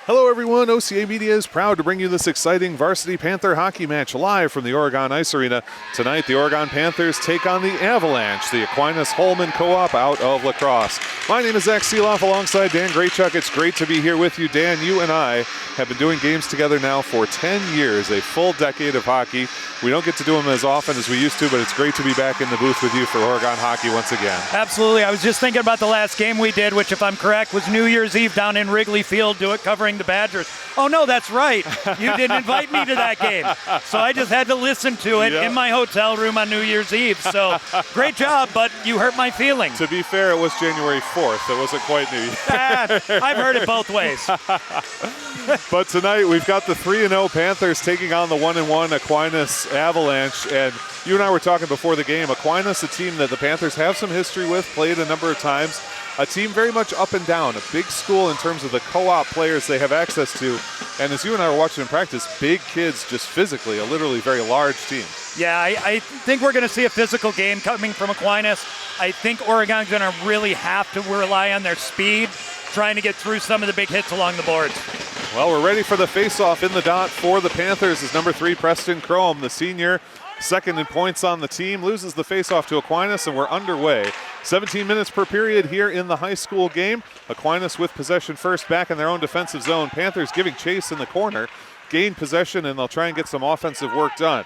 Hello everyone, OCA Media is proud to bring you this exciting varsity Panther hockey match live from the Oregon Ice Arena. Tonight, the Oregon Panthers take on the Avalanche, the Aquinas Holmen co-op out of La Crosse. My name is Zach Seeloff alongside Dan Graychuk. It's great to be here with you. Dan, you and I have been doing games together now for 10 years, a full decade of hockey. We don't get to do them as often as we used to, but it's great to be back in the booth with you for Oregon hockey once again. Absolutely. I was just thinking about the last game we did, which, if I'm correct, was New Year's Eve down in Wrigley Field, covering the Badgers. Oh, no, that's right. You didn't invite me to that game. So I just had to listen to it in my hotel room on New Year's Eve. So great job, but you hurt my feelings. To be fair, it was January 4th. It wasn't quite New Year. I've heard it both ways. But tonight we've got the 3-0 Panthers taking on the 1-1 Aquinas Avalanche. And you and I were talking before the game. Aquinas, a team that the Panthers have some history with, played a number of times. A team very much up and down, a big school in terms of the co-op players they have access to. And as you and I were watching in practice, big kids just physically, a literally very large team. Yeah, I think we're going to see a physical game coming from Aquinas. I think Oregon's going to really have to rely on their speed, trying to get through some of the big hits along the boards. Well, we're ready for the face-off in the dot for the Panthers as number 3, Preston Chrome, the senior, second in points on the team, loses the face-off to Aquinas, and we're underway. 17 minutes per period here in the high school game. Aquinas with possession first, back in their own defensive zone. Panthers giving chase in the corner, gain possession, and they'll try and get some offensive work done.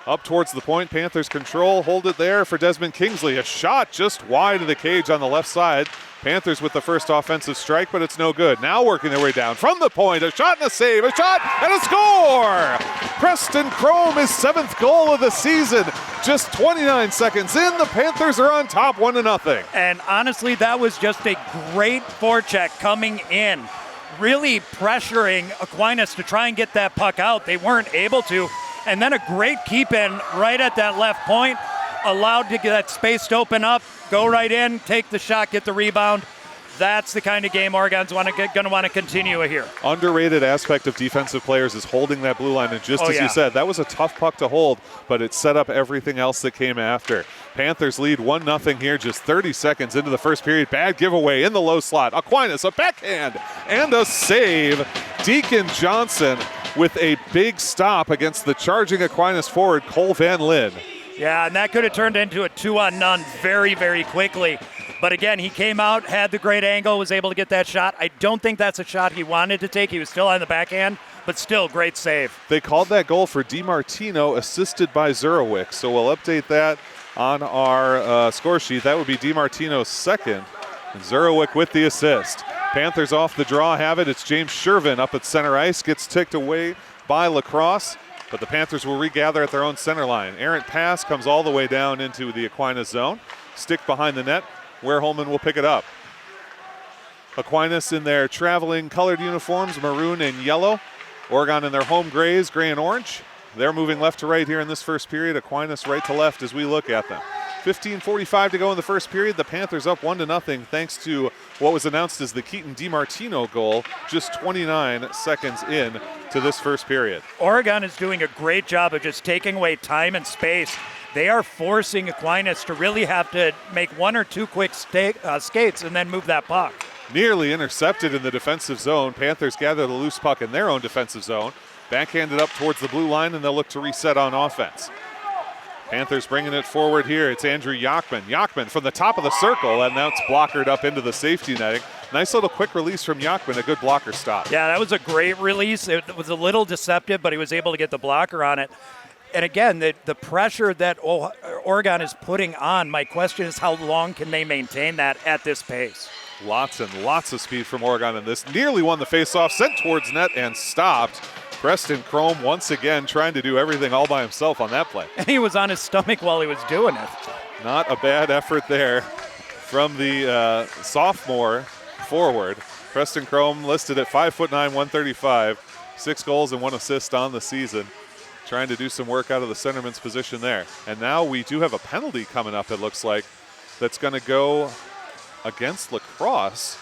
Up towards the point, Panthers control, hold it there for Desmond Kingsley. A shot just wide of the cage on the left side. Panthers with the first offensive strike, but it's no good. Now working their way down from the point, a shot and a save, a shot and a score! Preston Chrome, his 7th goal of the season. Just 29 seconds in, the Panthers are on top 1-0. And honestly, that was just a great forecheck coming in, really pressuring Aquinas to try and get that puck out. They weren't able to. And then a great keep-in right at that left point, allowed to get that space to open up, go right in, take the shot, get the rebound. That's the kind of game Oregon's going to want to continue here. Underrated aspect of defensive players is holding that blue line. And just as you said, that was a tough puck to hold, but it set up everything else that came after. Panthers lead 1-0 here, just 30 seconds into the first period. Bad giveaway in the low slot. Aquinas, a backhand and a save. Deacon Johnson with a big stop against the charging Aquinas forward, Cole Van Lin. Yeah, and that could have turned into a 2-on-none very, very quickly. But again, he came out, had the great angle, was able to get that shot. I don't think that's a shot he wanted to take. He was still on the backhand, but still, great save. They called that goal for DiMartino, assisted by Zurowick. So we'll update that on our score sheet. That would be DiMartino's second, and Zurowick with the assist. Panthers off the draw have it. It's James Shervin up at center ice, gets ticked away by La Crosse. But the Panthers will regather at their own center line. Errant pass comes all the way down into the Aquinas zone. Stick behind the net, where Holmen will pick it up. Aquinas in their traveling colored uniforms, maroon and yellow. Oregon in their home grays, gray and orange. They're moving left to right here in this first period. Aquinas right to left as we look at them. 15:45 to go in the first period. The Panthers up 1-0 thanks to what was announced as the Keaton DiMartino goal just 29 seconds in to this first period. Oregon is doing a great job of just taking away time and space. They are forcing Aquinas to really have to make one or two quick skates and then move that puck. Nearly intercepted in the defensive zone. Panthers gather the loose puck in their own defensive zone. Backhanded up towards the blue line, and they'll look to reset on offense. Panthers bringing it forward here. It's Andrew Yachman. Yachman from the top of the circle, and now it's blockered up into the safety netting. Nice little quick release from Yachman, a good blocker stop. Yeah, that was a great release. It was a little deceptive, but he was able to get the blocker on it. And again, the pressure that Oregon is putting on, my question is how long can they maintain that at this pace? Lots and lots of speed from Oregon in this. Nearly won the faceoff, sent towards net and stopped. Preston Chrome once again trying to do everything all by himself on that play. And he was on his stomach while he was doing it. Not a bad effort there from the sophomore forward. Preston Chrome listed at 5'9", 135, 6 goals and 1 assist on the season. Trying to do some work out of the centerman's position there. And now we do have a penalty coming up, it looks like, that's going to go against La Crosse.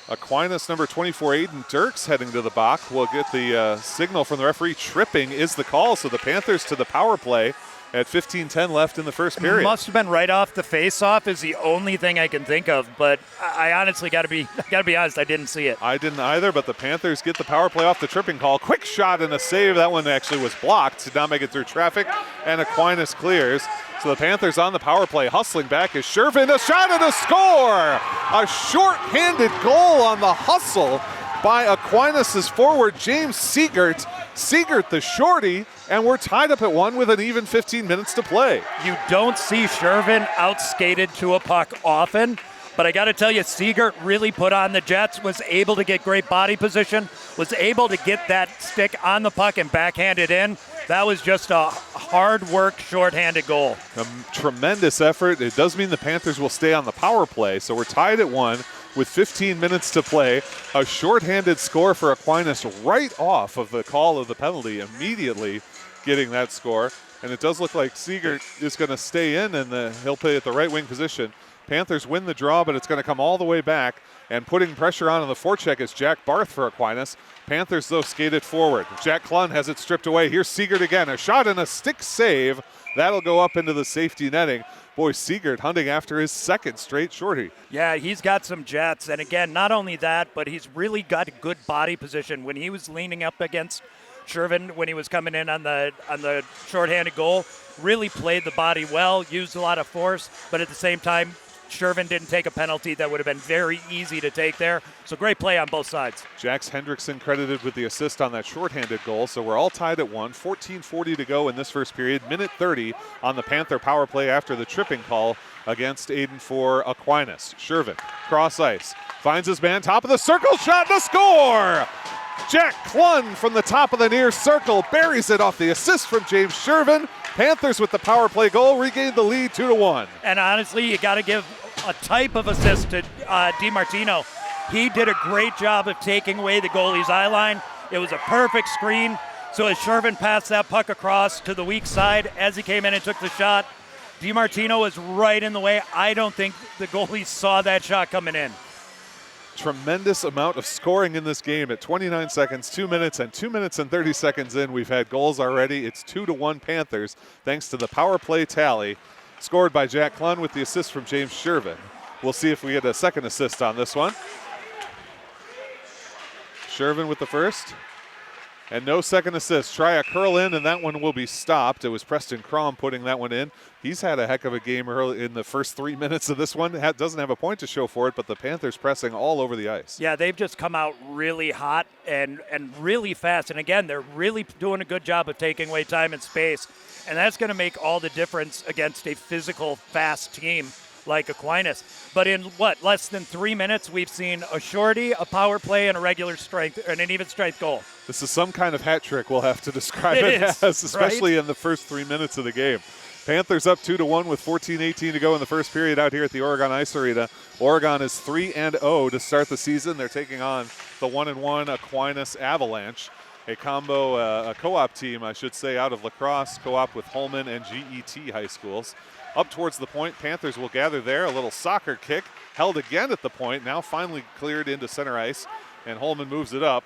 Aquinas number 24, Aiden Dirks, heading to the box. We'll get the signal from the referee. Tripping is the call, so the Panthers to the power play. at 15:10 left in the first period. Must have been right off the face-off is the only thing I can think of, but I honestly got to be honest, I didn't see it. I didn't either, but the Panthers get the power play off the tripping call. Quick shot and a save. That one actually was blocked. Did not make it through traffic, and Aquinas clears. So the Panthers on the power play, hustling back is Shervin. A shot and a score! A short-handed goal on the hustle by Aquinas' forward, James Siegert. Siegert, the shorty, and we're tied up at 1 with an even 15 minutes to play. You don't see Shervin outskated to a puck often, but I got to tell you, Siegert really put on the Jets, was able to get great body position, was able to get that stick on the puck and backhand it in. That was just a hard work, short-handed goal. A tremendous effort. It does mean the Panthers will stay on the power play, so we're tied at 1 with 15 minutes to play. A short-handed score for Aquinas right off of the call of the penalty, immediately getting that score. And it does look like Siegert is going to stay in, and he'll play at the right wing position. Panthers win the draw, but it's going to come all the way back. And putting pressure on the forecheck is Jack Barth for Aquinas. Panthers, though, skated forward. Jack Klun has it stripped away. Here's Siegert again. A shot and a stick save. That'll go up into the safety netting. Boy, Siegert hunting after his second straight shorty. Yeah, he's got some jets. And again, not only that, but he's really got a good body position. When he was leaning up against Shervin, when he was coming in on the shorthanded goal, really played the body well, used a lot of force, but at the same time, Shervin didn't take a penalty that would have been very easy to take there. So great play on both sides. Jax Hendrickson credited with the assist on that shorthanded goal. So we're all tied at 1. 14:40 to go in this first period. Minute 30 on the Panther power play after the tripping call against Aiden for Aquinas. Shervin, cross ice, finds his man, top of the circle, shot and a score! Jack Klun from the top of the near circle buries it off the assist from James Shervin. Panthers with the power play goal regained the lead 2-1. And honestly, you got to give a type of assist to DiMartino. He did a great job of taking away the goalie's eye line. It was a perfect screen. So as Shervin passed that puck across to the weak side, as he came in and took the shot, DiMartino was right in the way. I don't think the goalie saw that shot coming in. Tremendous amount of scoring in this game at 29 seconds, 2 minutes, and 2 minutes and 30 seconds in. We've had goals already. It's 2-1 Panthers thanks to the power play tally scored by Jack Klun with the assist from James Shervin. We'll see if we get a second assist on this one. Shervin with the first. And no second assist. Try a curl in, and that one will be stopped. It was Preston Crom putting that one in. He's had a heck of a game early in the first 3 minutes of this one. Doesn't have a point to show for it, but the Panthers pressing all over the ice. Yeah, they've just come out really hot and really fast. And again, they're really doing a good job of taking away time and space. And that's going to make all the difference against a physical, fast team like Aquinas. But in less than 3 minutes, we've seen a shorty, a power play, and a regular strength, and an even strength goal. This is some kind of hat trick we'll have to describe it as, especially in the first 3 minutes of the game. Panthers up 2-1 with 14:18 to go in the first period out here at the Oregon Ice Arena. Oregon is 3-0 to start the season. They're taking on the 1-1 Aquinas Avalanche, a co-op team, I should say, out of lacrosse, co-op with Holmen and GET high schools. Up towards the point, Panthers will gather there. A little soccer kick, held again at the point, now finally cleared into center ice, and Holmen moves it up.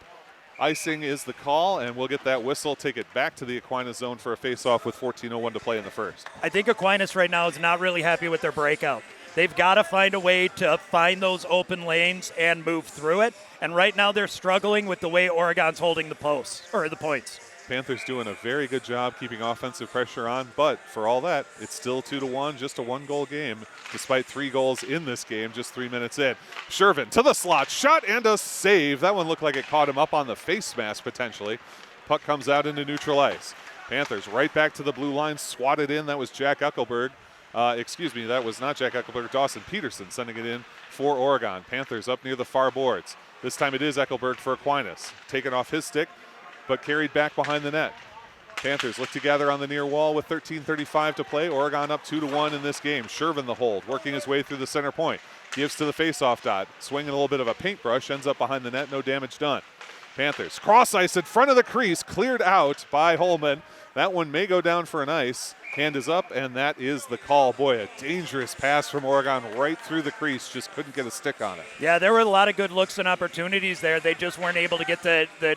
Icing is the call, and we'll get that whistle, take it back to the Aquinas zone for a face-off with 14:01 to play in the first. I think Aquinas right now is not really happy with their breakout. They've got to find a way to find those open lanes and move through it, and right now they're struggling with the way Oregon's holding the posts, or the points. Panthers doing a very good job keeping offensive pressure on, but for all that, it's still 2-1, just a one-goal game, despite 3 goals in this game, just 3 minutes in. Shervin to the slot, shot and a save. That one looked like it caught him up on the face mask, potentially. Puck comes out into neutral ice. Panthers right back to the blue line, swatted in. That was Jack Eckelberg. That was not Jack Eckelberg. Dawson Peterson sending it in for Oregon. Panthers up near the far boards. This time it is Eckelberg for Aquinas. Taken off his stick, but carried back behind the net. Panthers look to gather on the near wall with 13:35 to play. Oregon up 2-1 in this game. Shervin the hold, working his way through the center point. Gives to the faceoff dot. Swinging a little bit of a paintbrush, ends up behind the net, no damage done. Panthers cross ice in front of the crease, cleared out by Holmen. That one may go down for an ice. Hand is up, and that is the call. Boy, a dangerous pass from Oregon right through the crease. Just couldn't get a stick on it. Yeah, there were a lot of good looks and opportunities there. They just weren't able to get the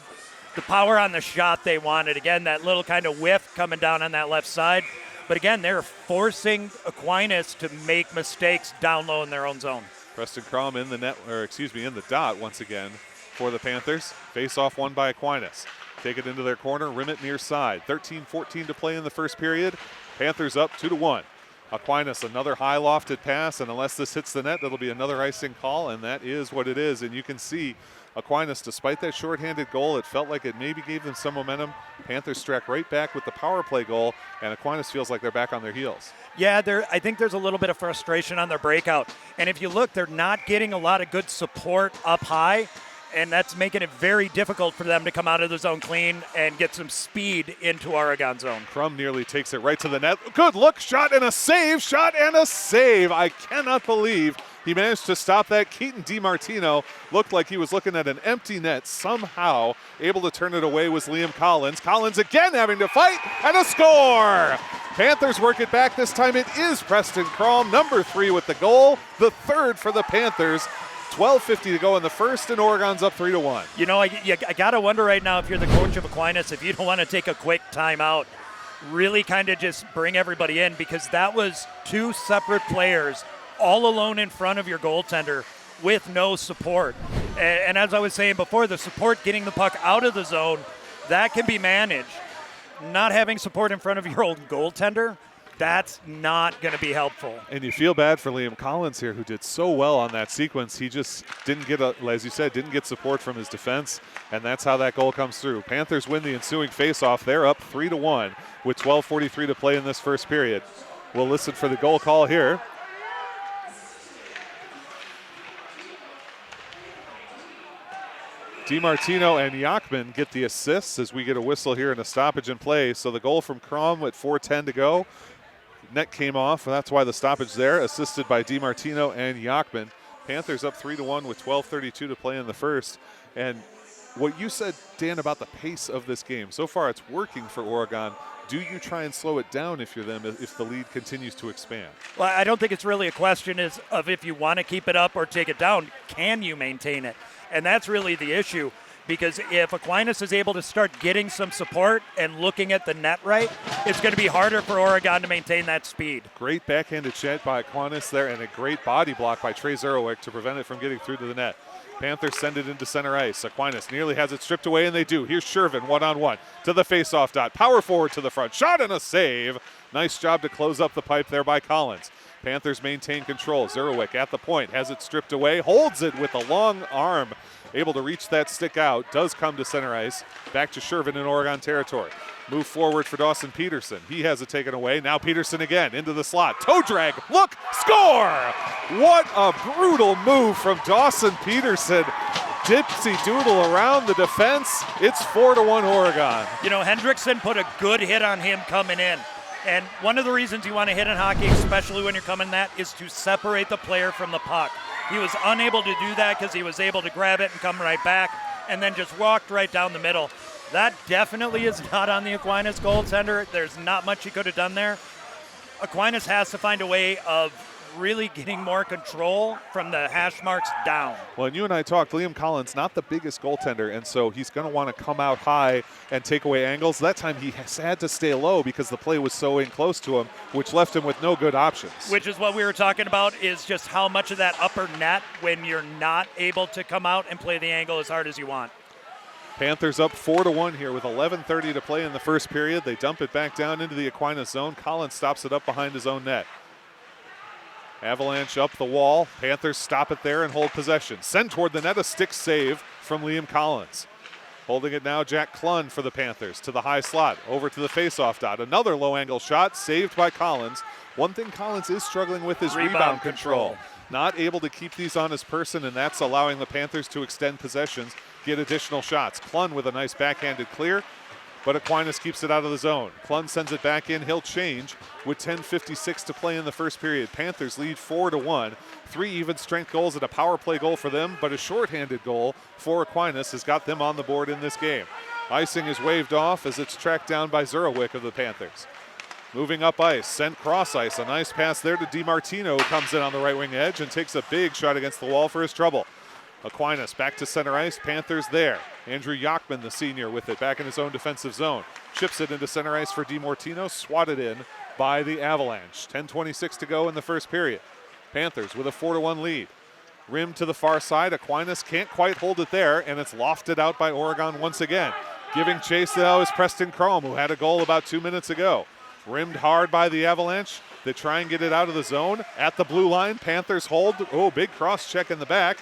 power on the shot they wanted. Again, that little kind of whiff coming down on that left side. But again, they're forcing Aquinas to make mistakes down low in their own zone. Preston Crom in the net, or excuse me, in the dot once again for the Panthers. Face off won by Aquinas. Take it into their corner, rim it near side. 13-14 to play in the first period. Panthers up 2-1. Aquinas, another high lofted pass, and unless this hits the net, that'll be another icing call, and that is what it is. And you can see Aquinas, despite that shorthanded goal, it felt like it maybe gave them some momentum. Panthers struck right back with the power play goal, and Aquinas feels like they're back on their heels. Yeah, I think there's a little bit of frustration on their breakout. And if you look, they're not getting a lot of good support up high, and that's making it very difficult for them to come out of the zone clean and get some speed into Oregon zone. Crum nearly takes it right to the net. Good look, shot and a save, shot and a save. I cannot believe he managed to stop that. Keaton DiMartino looked like he was looking at an empty net. Somehow able to turn it away was Liam Collins. Collins again having to fight, and a score! Panthers work it back. This time it is Preston Crom, number 3 with the goal, the third for the Panthers. 12:50 to go in the first, and Oregon's up 3-1. You know, I got to wonder right now if you're the coach of Aquinas, if you don't want to take a quick timeout, really kind of just bring everybody in, because that was 2 separate players all alone in front of your goaltender with no support. And as I was saying before, the support getting the puck out of the zone, that can be managed. Not having support in front of your own goaltender, that's not going to be helpful. And you feel bad for Liam Collins here, who did so well on that sequence. He just didn't get, as you said, didn't get support from his defense, and that's how that goal comes through. Panthers win the ensuing faceoff. They're up 3-1 with 12:43 to play in this first period. We'll listen for the goal call here. DiMartino and Yachman get the assists as we get a whistle here and a stoppage in play. So the goal from Crom with 4:10 to go. Net came off, and that's why the stoppage there, assisted by DiMartino and Yachman. Panthers up 3-1 with 12:32 to play in the first. And what you said, Dan, about the pace of this game, so far it's working for Oregon. Do you try and slow it down if you're them, if the lead continues to expand? Well, I don't think it's really a question of if you want to keep it up or take it down. Can you maintain it? And that's really the issue, because if Aquinas is able to start getting some support and looking at the net right, it's going to be harder for Oregon to maintain that speed. Great backhanded shot by Aquinas there, and a great body block by Trey Zerowick to prevent it from getting through to the net. Panthers send it into center ice. Aquinas nearly has it stripped away, and they do. Here's Shervin one-on-one to the faceoff dot. Power forward to the front. Shot and a save. Nice job to close up the pipe there by Collins. Panthers maintain control. Zerowick at the point, has it stripped away, holds it with a long arm, able to reach that stick out, does come to center ice. Back to Shervin in Oregon territory. Move forward for Dawson Peterson. He has it taken away. Now Peterson again into the slot. Toe drag, look, score! What a brutal move from Dawson Peterson. Dipsy doodle around the defense. It's 4-1 Oregon. You know, Hendrickson put a good hit on him coming in. And one of the reasons you want to hit in hockey, especially when you're coming that, is to separate the player from the puck. He was unable to do that because he was able to grab it and come right back and then just walked right down the middle. That definitely is not on the Aquinas goaltender. There's not much he could have done there. Aquinas has to find a way of really getting more control from the hash marks down. Well, and you and I talked, Liam Collins, not the biggest goaltender, and so he's going to want to come out high and take away angles. That time he has had to stay low because the play was so in close to him, which left him with no good options. Which is what we were talking about, is just how much of that upper net when you're not able to come out and play the angle as hard as you want. Panthers up 4-1 here with 11:30 to play in the first period. They dump it back down into the Aquinas zone. Collins stops it up behind his own net. Avalanche up the wall. Panthers stop it there and hold possession. Send toward the net, a stick save from Liam Collins. Holding it now, Jack Klun for the Panthers to the high slot. Over to the faceoff dot. Another low angle shot saved by Collins. One thing Collins is struggling with is rebound control. Not able to keep these on his person, and that's allowing the Panthers to extend possessions, get additional shots. Klun with a nice backhanded clear, but Aquinas keeps it out of the zone. Klun sends it back in. He'll change with 10:56 to play in the first period. Panthers lead 4-1. 3 even strength goals and a power play goal for them, but a shorthanded goal for Aquinas has got them on the board in this game. Icing is waved off as it's tracked down by Zerowick of the Panthers. Moving up ice, sent cross ice. A nice pass there to DiMartino, who comes in on the right wing edge and takes a big shot against the wall for his trouble. Aquinas back to center ice. Panthers there. Andrew Yachman, the senior, with it back in his own defensive zone. Chips it into center ice for DiMartino. Swatted in by the Avalanche. 10:26 to go in the first period. Panthers with a 4-1 lead. Rim to the far side. Aquinas can't quite hold it there, and it's lofted out by Oregon once again. Giving chase now is Preston Crom, who had a goal about 2 minutes ago. Rimmed hard by the Avalanche. They try and get it out of the zone. At the blue line, Panthers hold. Oh, big cross check in the back.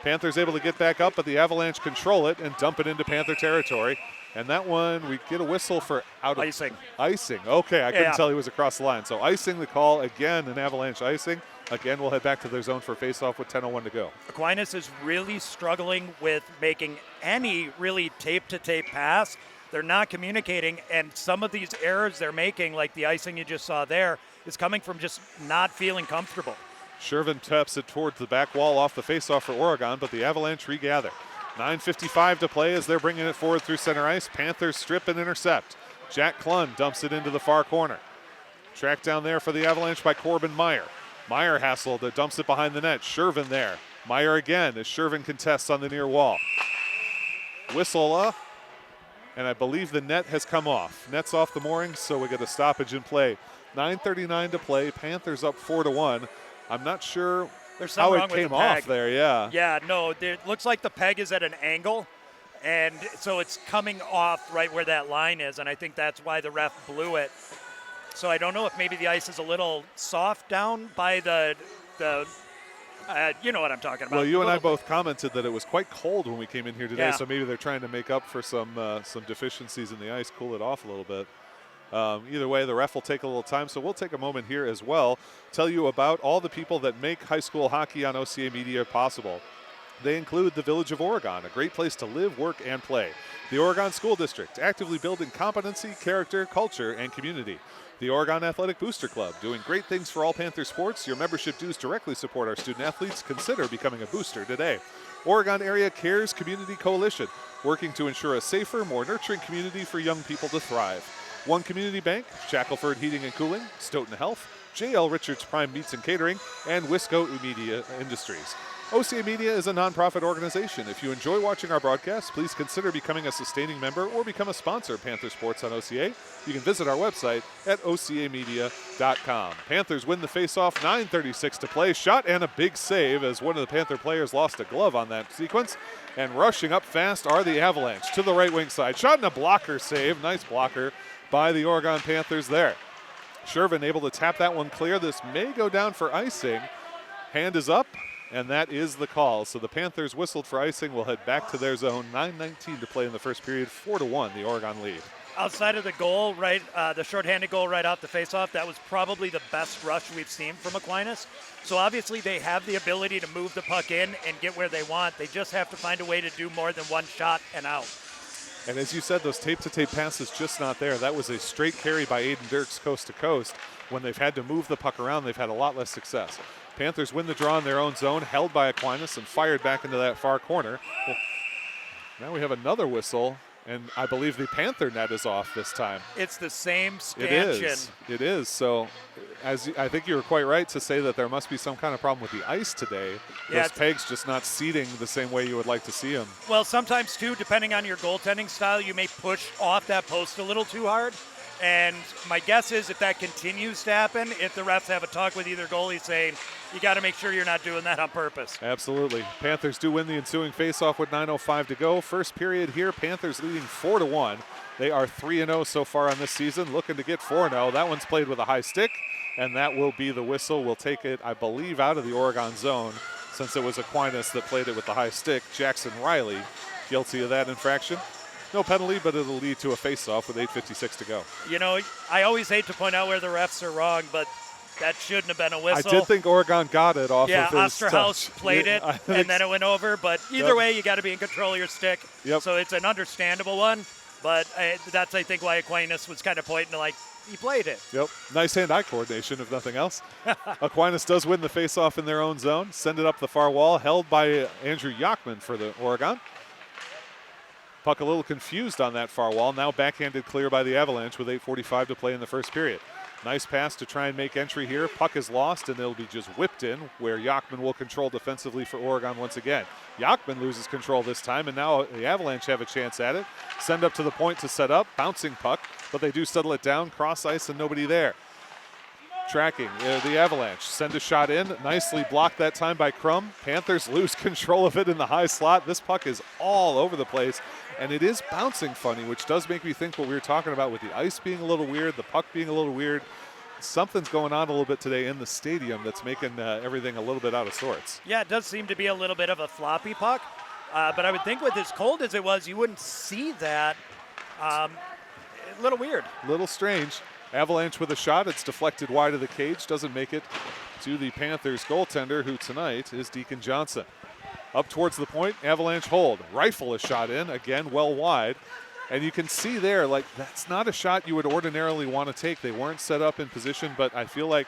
Panthers able to get back up, but the Avalanche control it and dump it into Panther territory. And that one, we get a whistle for out of icing. Icing. Okay, I couldn't tell he was across the line. So icing the call again, an Avalanche icing. Again, we'll head back to their zone for faceoff with 10:01 to go. Aquinas is really struggling with making any really tape-to-tape pass. They're not communicating, and some of these errors they're making, like the icing you just saw there, is coming from just not feeling comfortable. Shervin taps it towards the back wall off the faceoff for Oregon, but the Avalanche regather. 9:55 to play as they're bringing it forward through center ice. Panthers strip and intercept. Jack Klund dumps it into the far corner. Tracked down there for the Avalanche by Corbin Meyer. Meyer hassled, dumps it behind the net. Shervin there. Meyer again as Shervin contests on the near wall. Whistle, and I believe the net has come off. Net's off the moorings, so we get a stoppage in play. 9:39 to play. Panthers up 4-1. I'm not sure how it came off there. Yeah. Yeah, no, it looks like the peg is at an angle, and so it's coming off right where that line is, and I think that's why the ref blew it. So I don't know if maybe the ice is a little soft down by the you know what I'm talking about. Well, you and I both commented that it was quite cold when we came in here today, Yeah. so maybe they're trying to make up for some deficiencies in the ice, cool it off a little bit. Either way, the ref will take a little time, so we'll take a moment here as well, tell you about all the people that make high school hockey on OCA Media possible. They include the Village of Oregon, a great place to live, work, and play. The Oregon School District, actively building competency, character, culture, and community. The Oregon Athletic Booster Club, doing great things for all Panther sports. Your membership dues directly support our student athletes. Consider becoming a booster today. Oregon Area Cares Community Coalition, working to ensure a safer, more nurturing community for young people to thrive. One Community Bank, Shackelford Heating and Cooling, Stoughton Health, J.L. Richards Prime Meats and Catering, and Wisco Media Industries. OCA Media is a nonprofit organization. If you enjoy watching our broadcasts, please consider becoming a sustaining member or become a sponsor of Panther Sports on OCA. You can visit our website at ocamedia.com. Panthers win the faceoff, 9:36 to play. Shot and a big save as one of the Panther players lost a glove on that sequence. And rushing up fast are the Avalanche to the right wing side. Shot and a blocker save. Nice blocker by the Oregon Panthers there. Shervin able to tap that one clear. This may go down for icing. Hand is up. And that is the call. So the Panthers whistled for icing. Will head back to their zone. 9:19 to play in the first period. 4-1, the Oregon lead. Outside of the goal, right, the shorthanded goal right off the faceoff, that was probably the best rush we've seen from Aquinas. So obviously they have the ability to move the puck in and get where they want. They just have to find a way to do more than one shot and out. And as you said, those tape-to-tape passes just not there. That was a straight carry by Aiden Dirks coast to coast. When they've had to move the puck around, they've had a lot less success. Panthers win the draw in their own zone, held by Aquinas and fired back into that far corner. Well, now we have another whistle, and I believe the Panther net is off this time. It's the same scansion. It is. So I think you were quite right to say that there must be some kind of problem with the ice today. Yeah, those pegs just not seating the same way you would like to see them. Well, sometimes, too, depending on your goaltending style, you may push off that post a little too hard. And my guess is if that continues to happen, if the refs have a talk with either goalie saying, you got to make sure you're not doing that on purpose. Absolutely. Panthers do win the ensuing faceoff with 9:05 to go. First period here, Panthers leading 4-1. They are 3-0 so far on this season, looking to get 4-0. That one's played with a high stick, and that will be the whistle. We'll take it, I believe, out of the Oregon zone since it was Aquinas that played it with the high stick. Jackson Riley guilty of that infraction. No penalty, but it'll lead to a face-off with 8:56 to go. You know, I always hate to point out where the refs are wrong, but that shouldn't have been a whistle. I did think Oregon got it off of his Osterhaus touch. played it, and then it went over. But either way, you got to be in control of your stick. Yep. So it's an understandable one, but that's, I think, why Aquinas was kind of pointing like, he played it. Yep. Nice hand-eye coordination, if nothing else. Aquinas does win the face-off in their own zone. Send it up the far wall, held by Andrew Yachman for the Oregon. Puck a little confused on that far wall. Now backhanded clear by the Avalanche with 8:45 to play in the first period. Nice pass to try and make entry here. Puck is lost, and it'll be just whipped in, where Yachman will control defensively for Oregon once again. Yachman loses control this time, and now the Avalanche have a chance at it. Send up to the point to set up. Bouncing puck, but they do settle it down, cross ice, and nobody there. Tracking the Avalanche. Send a shot in. Nicely blocked that time by Crum. Panthers lose control of it in the high slot. This puck is all over the place, and it is bouncing funny, which does make me think what we were talking about with the ice being a little weird, the puck being a little weird. Something's going on a little bit today in the stadium that's making everything a little bit out of sorts. Yeah, it does seem to be a little bit of a floppy puck, but I would think with as cold as it was, you wouldn't see that. A little weird. Little strange. Avalanche with a shot. It's deflected wide of the cage. Doesn't make it to the Panthers goaltender, who tonight is Deacon Johnson. Up towards the point, Avalanche hold. Rifle a shot in, again well wide. And you can see there, like, that's not a shot you would ordinarily want to take. They weren't set up in position, but I feel like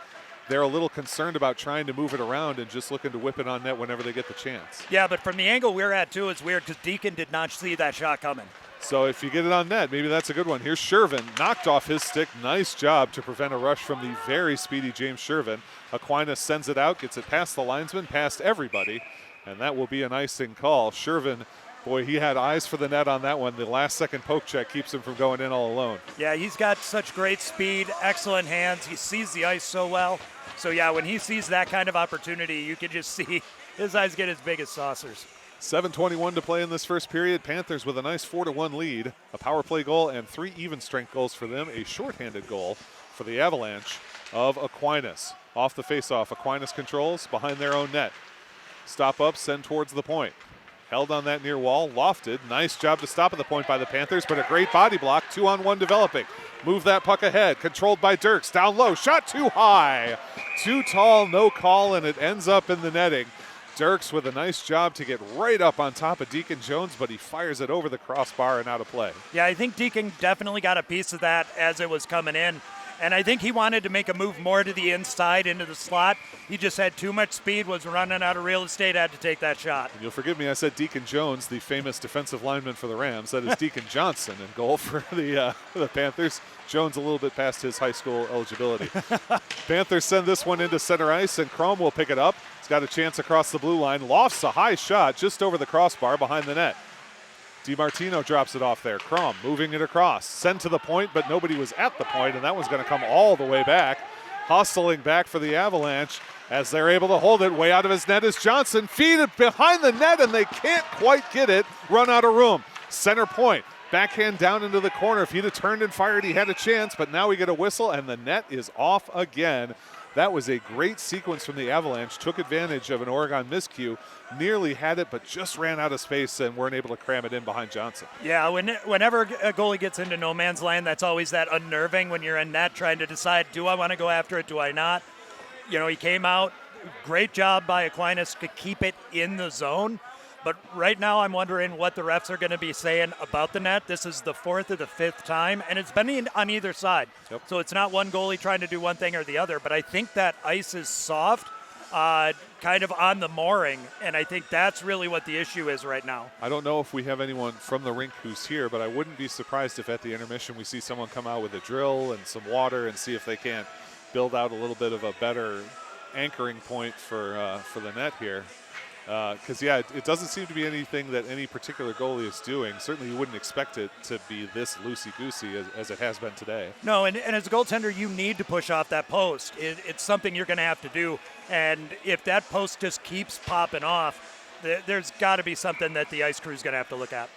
they're a little concerned about trying to move it around and just looking to whip it on net whenever they get the chance. Yeah, but from the angle we're at, too, it's weird because Deacon did not see that shot coming. So if you get it on net, maybe that's a good one. Here's Shervin, knocked off his stick. Nice job to prevent a rush from the very speedy James Shervin. Aquinas sends it out, gets it past the linesman, past everybody, and that will be an icing call. Shervin, boy, he had eyes for the net on that one. The last-second poke check keeps him from going in all alone. Yeah, he's got such great speed, excellent hands. He sees the ice so well. So, yeah, when he sees that kind of opportunity, you can just see his eyes get as big as saucers. 7:21 to play in this first period. Panthers with a nice 4-1 lead. A power play goal and 3 even-strength goals for them. A shorthanded goal for the Avalanche of Aquinas. Off the faceoff, Aquinas controls behind their own net. Stop up, send towards the point. Held on that near wall, lofted. Nice job to stop at the point by the Panthers, but a great body block. 2-on-1 developing. Move that puck ahead. Controlled by Dirks. Down low. Shot too high. Too tall, no call, and it ends up in the netting. Dirks with a nice job to get right up on top of Deacon Jones, but he fires it over the crossbar and out of play. Yeah, I think Deacon definitely got a piece of that as it was coming in. And I think he wanted to make a move more to the inside into the slot. He just had too much speed, was running out of real estate, had to take that shot. And you'll forgive me, I said Deacon Jones, the famous defensive lineman for the Rams. That is Deacon Johnson in goal for the Panthers. Jones a little bit past his high school eligibility. Panthers send this one into center ice, and Crum will pick it up. He's got a chance across the blue line. Lofts a high shot just over the crossbar behind the net. DiMartino drops it off there. Crum moving it across. Sent to the point, but nobody was at the point, and that one's going to come all the way back. Hustling back for the Avalanche as they're able to hold it. Way out of his net is Johnson. Feed it behind the net, and they can't quite get it. Run out of room. Center point. Backhand down into the corner. If he'd have turned and fired, he had a chance, but now we get a whistle, and the net is off again. That was a great sequence from the Avalanche. Took advantage of an Oregon miscue. Nearly had it, but just ran out of space and weren't able to cram it in behind Johnson. Yeah, whenever a goalie gets into no man's land, that's always that unnerving when you're in net trying to decide, do I want to go after it, do I not? You know, he came out. Great job by Aquinas to keep it in the zone. But right now I'm wondering what the refs are going to be saying about the net. This is the 4th or the 5th time, and it's been on either side. Yep. So it's not one goalie trying to do one thing or the other, but I think that ice is soft, kind of on the mooring, and I think that's really what the issue is right now. I don't know if we have anyone from the rink who's here, but I wouldn't be surprised if at the intermission we see someone come out with a drill and some water and see if they can't build out a little bit of a better anchoring point for the net here. Because, yeah, it doesn't seem to be anything that any particular goalie is doing. Certainly you wouldn't expect it to be this loosey-goosey as it has been today. No, and as a goaltender, you need to push off that post. It's something you're going to have to do. And if that post just keeps popping off, there's got to be something that the ice crew is going to have to look at.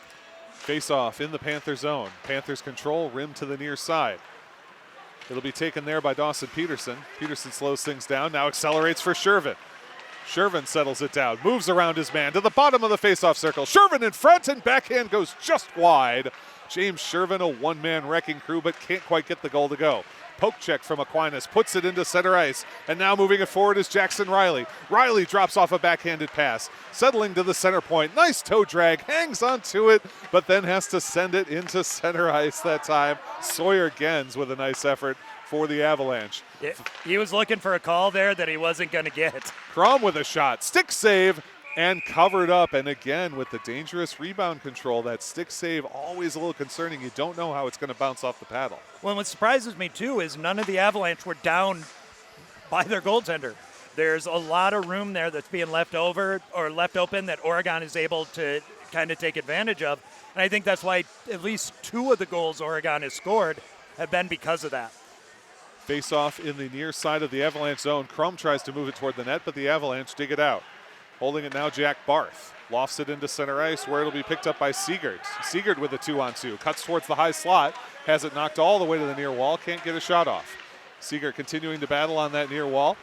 Face-off in the Panther zone. Panthers control, rim to the near side. It'll be taken there by Dawson Peterson. Peterson slows things down, now accelerates for Shervin. Shervin settles it down, moves around his man to the bottom of the faceoff circle. Shervin in front, and backhand goes just wide. James Shervin, a one-man wrecking crew, but can't quite get the goal to go. Poke check from Aquinas, puts it into center ice, and now moving it forward is Jackson Riley. Riley drops off a backhanded pass, settling to the center point. Nice toe drag, hangs onto it, but then has to send it into center ice that time. Sawyer Gens with a nice effort for the Avalanche. Yeah, he was looking for a call there that he wasn't going to get. Crum with a shot, stick save, and covered up. And again, with the dangerous rebound control, that stick save always a little concerning. You don't know how it's going to bounce off the paddle. Well, what surprises me, too, is none of the Avalanche were down by their goaltender. There's a lot of room there that's being left over or left open that Oregon is able to kind of take advantage of. And I think that's why at least 2 of the goals Oregon has scored have been because of that. Face off in the near side of the Avalanche zone. Crum tries to move it toward the net, but the Avalanche dig it out. Holding it now, Jack Barth. Lofts it into center ice where it'll be picked up by Sigurd. Sigurd with a 2-on-2. Cuts towards the high slot. Has it knocked all the way to the near wall. Can't get a shot off. Sigurd continuing to battle on that near wall.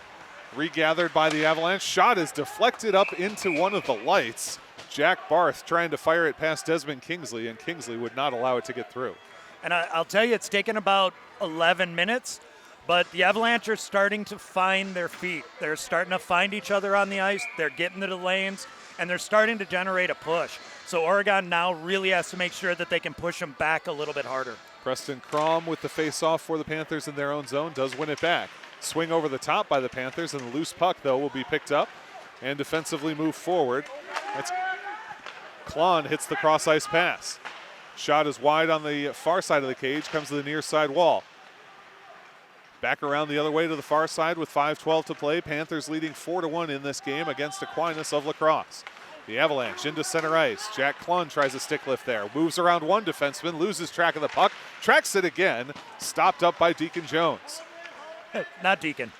Regathered by the Avalanche. Shot is deflected up into one of the lights. Jack Barth trying to fire it past Desmond Kingsley, and Kingsley would not allow it to get through. And I'll tell you, it's taken about 11 minutes, but the Avalanche are starting to find their feet. They're starting to find each other on the ice. They're getting to the lanes, and they're starting to generate a push. So Oregon now really has to make sure that they can push them back a little bit harder. Preston Crom with the face-off for the Panthers in their own zone does win it back. Swing over the top by the Panthers, and the loose puck, though, will be picked up and defensively move forward. That's Klon hits the cross-ice pass. Shot is wide on the far side of the cage, comes to the near side wall. Back around the other way to the far side with 5:12 to play. Panthers leading 4-1 in this game against Aquinas of La Crosse. The Avalanche into center ice. Jack Klun tries a stick lift there. Moves around one defenseman, loses track of the puck, tracks it again, stopped up by Deacon Jones. Not Deacon.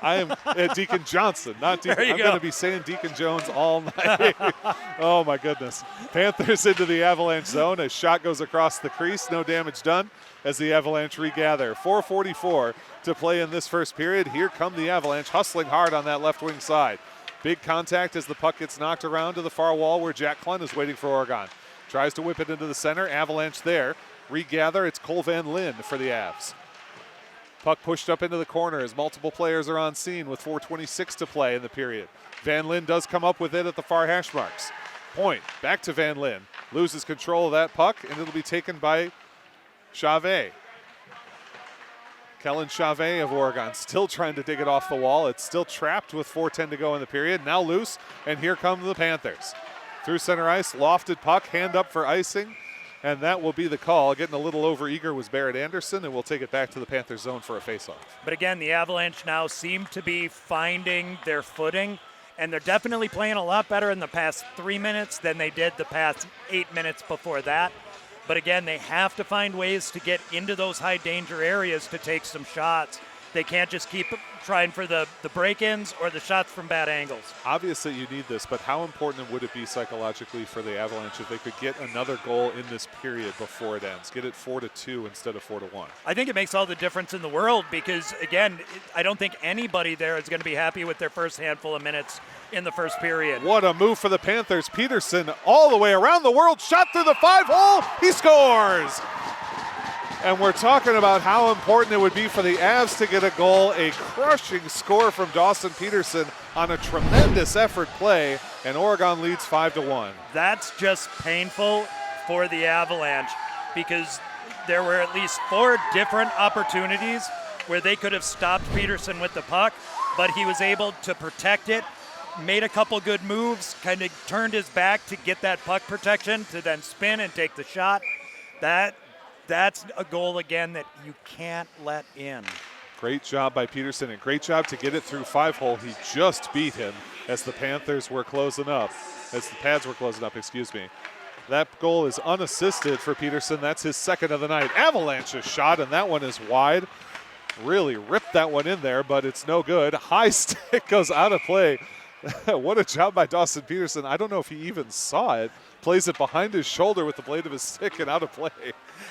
I am Deacon Johnson, not Deacon. I'm going to be saying Deacon Jones all night. Oh, my goodness. Panthers into the Avalanche zone. A shot goes across the crease. No damage done as the Avalanche regather. 4:44 to play in this first period. Here come the Avalanche hustling hard on that left wing side. Big contact as the puck gets knocked around to the far wall where Jack Klun is waiting for Oregon. Tries to whip it into the center. Avalanche there. Regather. It's Cole Van Lin for the Avs. Puck pushed up into the corner as multiple players are on scene with 4:26 to play in the period. Van Lin does come up with it at the far hash marks. Point back to Van Lin. Loses control of that puck, and it'll be taken by Chavez. Kellen Chavez of Oregon still trying to dig it off the wall. It's still trapped with 4:10 to go in the period. Now loose, and here come the Panthers. Through center ice, lofted puck, hand up for icing. And that will be the call. Getting a little over-eager was Barrett Anderson, and we'll take it back to the Panthers zone for a face-off. But again, the Avalanche now seem to be finding their footing, and they're definitely playing a lot better in the past 3 minutes than they did the past 8 minutes before that. But again, they have to find ways to get into those high-danger areas to take some shots. They can't just keep trying for the break-ins or the shots from bad angles. Obviously you need this, but how important would it be psychologically for the Avalanche if they could get another goal in this period before it ends? Get it 4-2 instead of 4-1. I think it makes all the difference in the world because, again, I don't think anybody there is going to be happy with their first handful of minutes in the first period. What a move for the Panthers. Peterson all the way around the world, shot through the 5-hole, he scores! And we're talking about how important it would be for the Avs to get a goal. A crushing score from Dawson Peterson on a tremendous effort play, and Oregon leads 5-1. That's just painful for the Avalanche because there were at least 4 different opportunities where they could have stopped Peterson with the puck, but he was able to protect it, made a couple good moves, kind of turned his back to get that puck protection to then spin and take the shot. That's a goal, again, that you can't let in. Great job by Peterson, and great job to get it through 5-hole. He just beat him as the Panthers were closing up, as the Pads were closing up, excuse me. That goal is unassisted for Peterson. That's his second of the night. Avalanche's shot, and that one is wide. Really ripped that one in there, but it's no good. High stick goes out of play. What a job by Dawson Peterson. I don't know if he even saw it. Plays it behind his shoulder with the blade of his stick and out of play.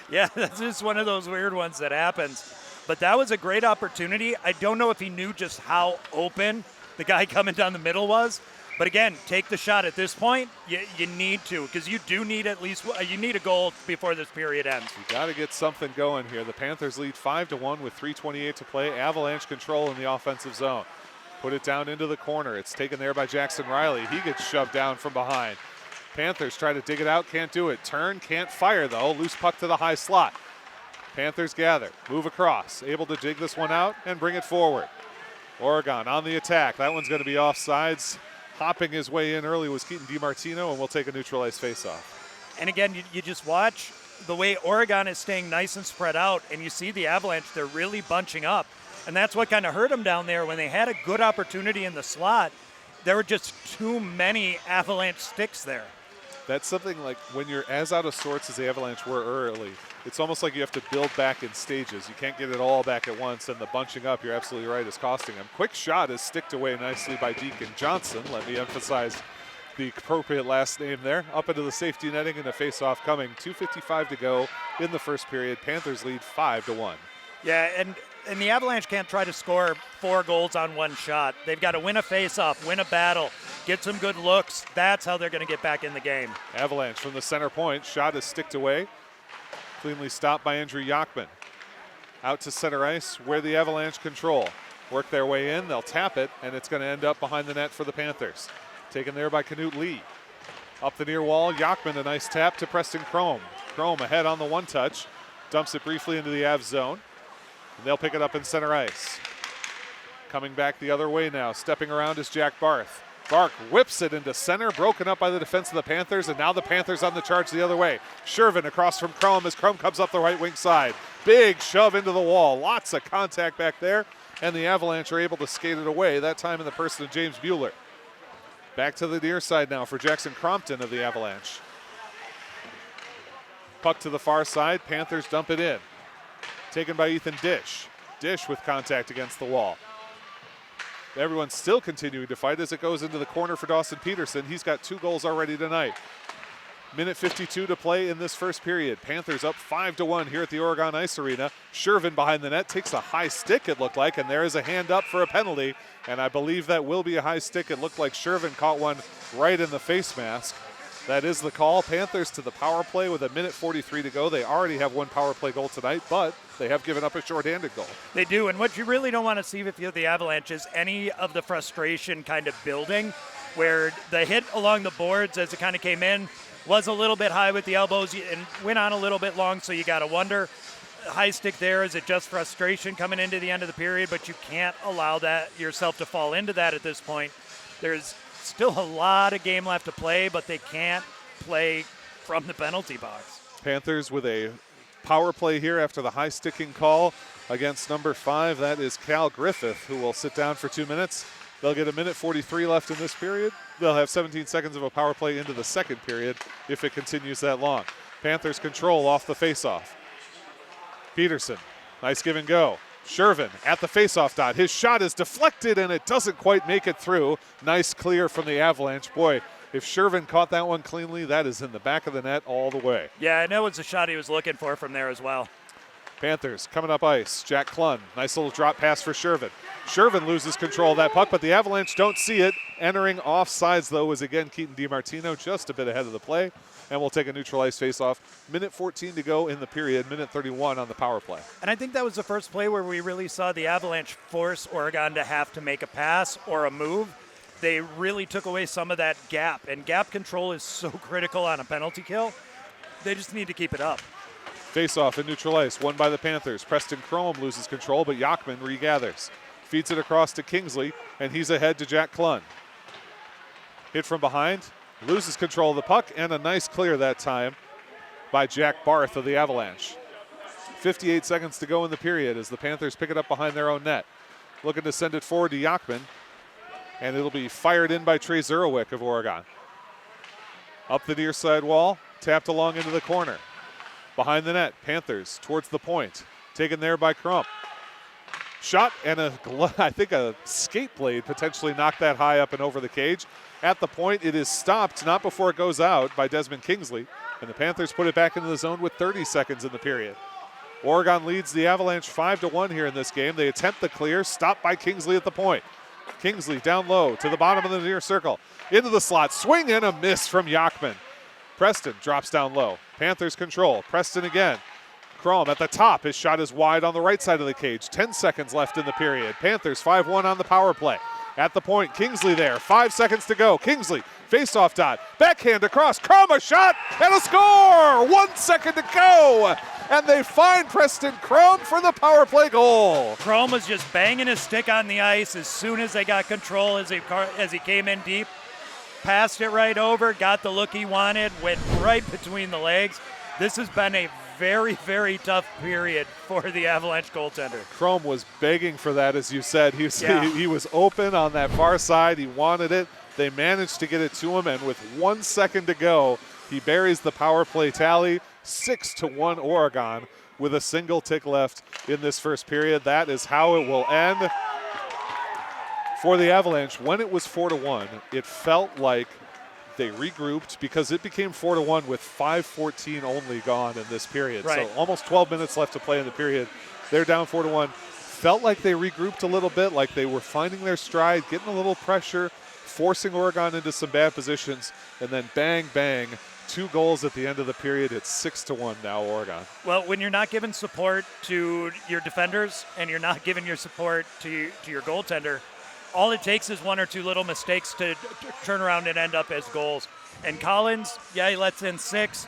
Yeah, that's just one of those weird ones that happens. But that was a great opportunity. I don't know if he knew just how open the guy coming down the middle was. But again, take the shot at this point. You need to, because you do need you need a goal before this period ends. You got to get something going here. The Panthers lead 5-1 with 3:28 to play. Avalanche control in the offensive zone. Put it down into the corner. It's taken there by Jackson Riley. He gets shoved down from behind. Panthers try to dig it out, can't do it. Turn, can't fire though. Loose puck to the high slot. Panthers gather, move across, able to dig this one out and bring it forward. Oregon on the attack. That one's going to be offsides. Hopping his way in early was Keaton DiMartino, and we'll take a neutralized faceoff. And again, you just watch the way Oregon is staying nice and spread out, and you see the Avalanche, they're really bunching up. And that's what kind of hurt them down there when they had a good opportunity in the slot. There were just too many Avalanche sticks there. That's something like when you're as out of sorts as the Avalanche were early, it's almost like you have to build back in stages. You can't get it all back at once, and the bunching up, you're absolutely right, is costing them. Quick shot is sticked away nicely by Deacon Johnson. Let me emphasize the appropriate last name there. Up into the safety netting and a face-off coming. 2:55 to go in the first period. Panthers lead 5-1. Yeah, and the Avalanche can't try to score 4 goals on one shot. They've got to win a face-off, win a battle, get some good looks. That's how they're going to get back in the game. Avalanche from the center point. Shot is sticked away. Cleanly stopped by Andrew Yachman. Out to center ice where the Avalanche control. Work their way in. They'll tap it, and it's going to end up behind the net for the Panthers. Taken there by Knut Lee. Up the near wall, Yachman, a nice tap to Preston Chrome. Chrome ahead on the one touch. Dumps it briefly into the Avs zone. And they'll pick it up in center ice. Coming back the other way now. Stepping around is Jack Barth. Bark whips it into center, broken up by the defense of the Panthers, and now the Panthers on the charge the other way. Shervin across from Chrome as Chrome comes up the right wing side. Big shove into the wall. Lots of contact back there, and the Avalanche are able to skate it away, that time in the person of James Bueller. Back to the near side now for Jackson Crompton of the Avalanche. Puck to the far side. Panthers dump it in. Taken by Ethan Dish. Dish with contact against the wall. Everyone's still continuing to fight as it goes into the corner for Dawson Peterson. He's got 2 goals already tonight. Minute 52 to play in this first period. Panthers up 5-1 here at the Oregon Ice Arena. Shervin behind the net takes a high stick, it looked like, and there is a hand up for a penalty. And I believe that will be a high stick. It looked like Shervin caught one right in the face mask. That is the call. Panthers to the power play with a minute 43 to go. They already have 1 power play goal tonight, but they have given up a shorthanded goal. They do, and what you really don't want to see if you're the Avalanche is any of the frustration kind of building, where the hit along the boards as it kind of came in was a little bit high with the elbows and went on a little bit long, so you got to wonder, high stick there, is it just frustration coming into the end of the period? But you can't allow that yourself to fall into that at this point. There's still a lot of game left to play, but they can't play from the penalty box. Panthers with a power play here after the high sticking call against number 5. That is Cal Griffith, who will sit down for 2 minutes. They'll get a minute 43 left in this period. They'll have 17 seconds of a power play into the second period if it continues that long. Panthers control off the faceoff. Peterson, nice give and go. Shervin at the faceoff dot. His shot is deflected and it doesn't quite make it through. Nice clear from the Avalanche. Boy, if Shervin caught that one cleanly, that is in the back of the net all the way. Yeah, and that was the shot he was looking for from there as well. Panthers coming up ice. Jack Clunn, nice little drop pass for Shervin. Shervin loses control of that puck, but the Avalanche don't see it. Entering offsides, though, is again Keaton DiMartino, just a bit ahead of the play. And we'll take a neutral ice face-off. Minute 14 to go in the period, minute 31 on the power play. And I think that was the first play where we really saw the Avalanche force Oregon to have to make a pass or a move. They really took away some of that gap, and gap control is so critical on a penalty kill. They just need to keep it up. Face-off in neutral ice, won by the Panthers. Preston Chrome loses control, but Yachman regathers. Feeds it across to Kingsley, and he's ahead to Jack Clunn. Hit from behind, loses control of the puck, and a nice clear that time by Jack Barth of the Avalanche. 58 seconds to go in the period as the Panthers pick it up behind their own net. Looking to send it forward to Yachman, and it'll be fired in by Trey Zurowick of Oregon. Up the near side wall, tapped along into the corner. Behind the net, Panthers towards the point. Taken there by Crump. Shot and I think a skate blade potentially knocked that high up and over the cage. At the point, it is stopped, not before it goes out, by Desmond Kingsley. And the Panthers put it back into the zone with 30 seconds in the period. Oregon leads the Avalanche 5-1 here in this game. They attempt the clear, stopped by Kingsley at the point. Kingsley down low to the bottom of the near circle. Into the slot, swing and a miss from Yachman. Preston drops down low. Panthers control. Preston again. Chrome at the top. His shot is wide on the right side of the cage. 10 seconds left in the period. Panthers 5-1 on the power play. At the point, Kingsley there. 5 seconds to go. Kingsley, face-off dot. Backhand across. Chrome, a shot and a score! 1 second to go. And they find Preston Chrome for the power play goal. Chrome was just banging his stick on the ice as soon as they got control as he came in deep. Passed it right over, got the look he wanted, went right between the legs. This has been a very, very tough period for the Avalanche goaltender. Chrome was begging for that, as you said. He was open on that far side. He wanted it. They managed to get it to him, and with 1 second to go, He buries the power play tally, 6-1 Oregon with a single tick left in this first period. That is how it will end for the Avalanche. When it was 4-1, it felt like they regrouped because it became 4-1 with 5:14 only gone in this period. Right. So almost 12 minutes left to play in the period. They're down 4-1. Felt like they regrouped a little bit, like they were finding their stride, getting a little pressure, forcing Oregon into some bad positions, and then bang, bang, 2 goals at the end of the period. It's 6-1 now, Oregon. Well, when you're not giving support to your defenders and you're not giving your support to your goaltender, all it takes is 1 or 2 little mistakes to turn around and end up as goals. And Collins, yeah, he lets in 6.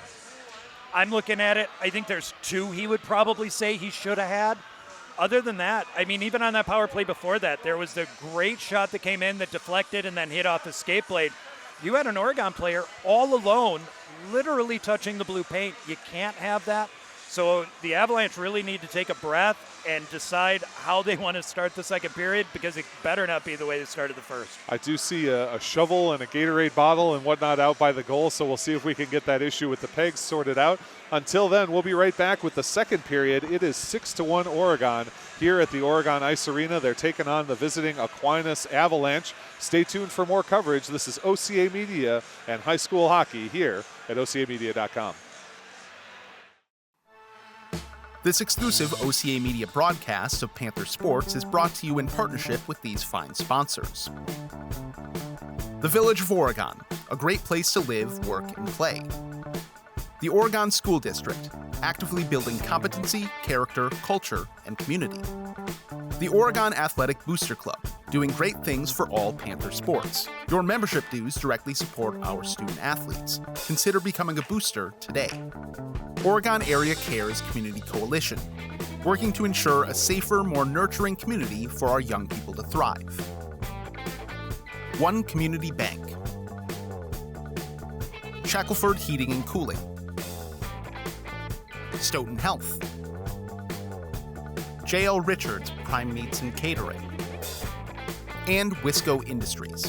I'm looking at it. I think there's 2 he would probably say he should have had. Other than that, I mean, even on that power play before that, there was the great shot that came in that deflected and then hit off the skate blade. You had an Oregon player all alone, literally touching the blue paint. You can't have that. So the Avalanche really need to take a breath and decide how they want to start the second period, because it better not be the way they started the first. I do see a shovel and a Gatorade bottle and whatnot out by the goal, so we'll see if we can get that issue with the pegs sorted out. Until then, we'll be right back with the second period. It is 6-1 Oregon here at the Oregon Ice Arena. They're taking on the visiting Aquinas Avalanche. Stay tuned for more coverage. This is OCA Media and high school hockey here at OCAmedia.com. This exclusive OCA Media broadcast of Panther Sports is brought to you in partnership with these fine sponsors. The Village of Oregon, a great place to live, work, and play. The Oregon School District, actively building competency, character, culture, and community. The Oregon Athletic Booster Club, doing great things for all Panther sports. Your membership dues directly support our student athletes. Consider becoming a booster today. Oregon Area Cares Community Coalition, working to ensure a safer, more nurturing community for our young people to thrive. One Community Bank. Shackelford Heating and Cooling. Stoughton Health. J.L. Richards Prime Meats and Catering. And Wisco Industries.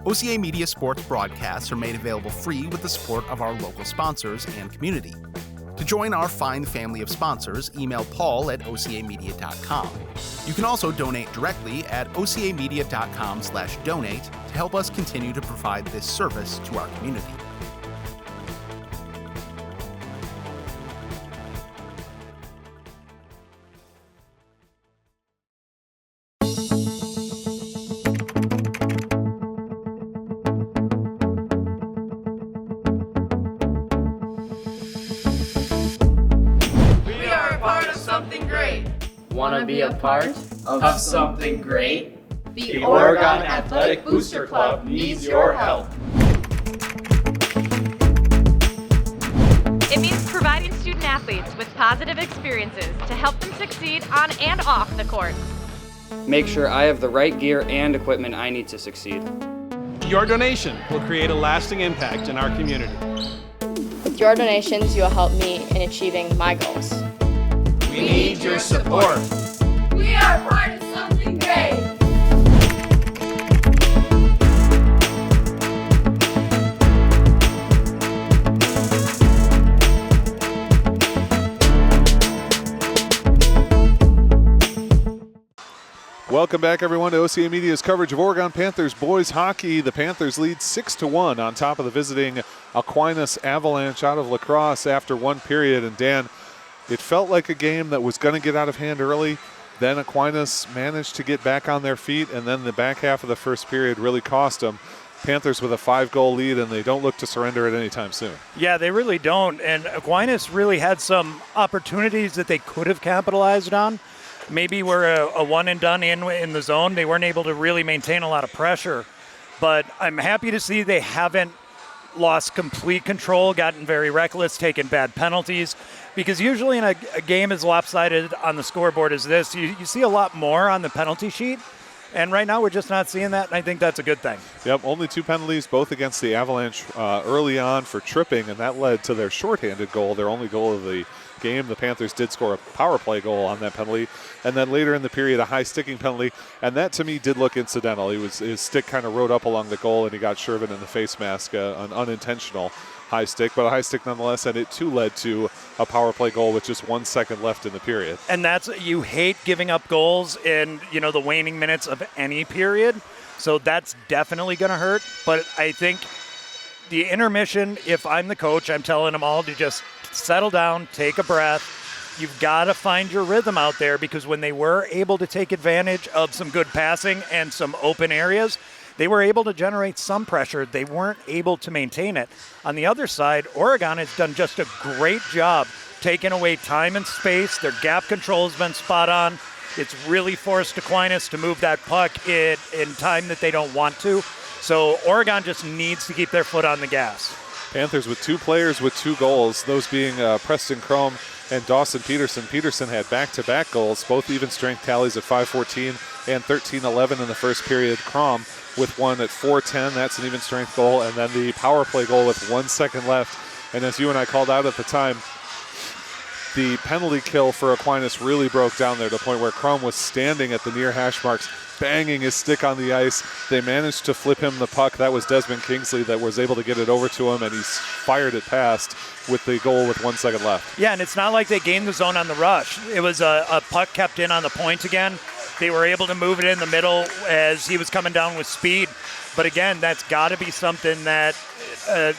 OCA Media sports broadcasts are made available free with the support of our local sponsors and community. To join our fine family of sponsors, email Paul at ocamedia.com. You can also donate directly at ocamedia.com/donate to help us continue to provide this service to our community. Want to be a part of something great? The Oregon Athletic Booster Club needs your help. It means providing student athletes with positive experiences to help them succeed on and off the court. Make sure I have the right gear and equipment I need to succeed. Your donation will create a lasting impact in our community. With your donations, you will help me in achieving my goals. We need your support. We are part of something great. Welcome back, everyone, to OCA Media's coverage of Oregon Panthers boys hockey. The Panthers lead 6-1 on top of the visiting Aquinas Avalanche out of La Crosse after one period. And Dan, it felt like a game that was going to get out of hand early. Then Aquinas managed to get back on their feet, and then the back half of the first period really cost them. Panthers with a 5-goal lead, and they don't look to surrender it anytime soon. Yeah, they really don't. And Aquinas really had some opportunities that they could have capitalized on. Maybe we're a one and done in the zone. They weren't able to really maintain a lot of pressure. But I'm happy to see they haven't lost complete control, gotten very reckless, taken bad penalties. Because usually in a game as lopsided on the scoreboard as this, you see a lot more on the penalty sheet. And right now we're just not seeing that, and I think that's a good thing. Yep, only 2 penalties, both against the Avalanche early on for tripping, and that led to their shorthanded goal, their only goal of the game. The Panthers did score a power play goal on that penalty, and then later in the period a high sticking penalty, and that to me did look incidental. His stick kind of rode up along the goal, and he got Shervin in the face mask, an unintentional high stick, but a high stick nonetheless, and it too led to a power play goal with just 1 second left in the period. And you hate giving up goals in, the waning minutes of any period, so that's definitely going to hurt. But I think the intermission, if I'm the coach, I'm telling them all to just settle down, take a breath. You've got to find your rhythm out there, because when they were able to take advantage of some good passing and some open areas, they were able to generate some pressure. They weren't able to maintain it. On the other side, Oregon has done just a great job taking away time and space. Their gap control has been spot on. It's really forced Aquinas to move that puck in time that they don't want to. So Oregon just needs to keep their foot on the gas. Panthers with 2 players with 2 goals, those being Preston Chrome and Dawson Peterson. Peterson had back-to-back goals, both even strength tallies at 5:14 and 13:11 in the first period. Chrome with one at 4:10, that's an even strength goal, and then the power play goal with 1 second left. And as you and I called out at the time, the penalty kill for Aquinas really broke down there to the point where Chrome was standing at the near hash marks, banging his stick on the ice. They managed to flip him the puck. That was Desmond Kingsley that was able to get it over to him, and he fired it past with the goal with 1 second left. Yeah, and it's not like they gained the zone on the rush. It was a puck kept in on the point again. They were able to move it in the middle as he was coming down with speed. But again, that's got to be something that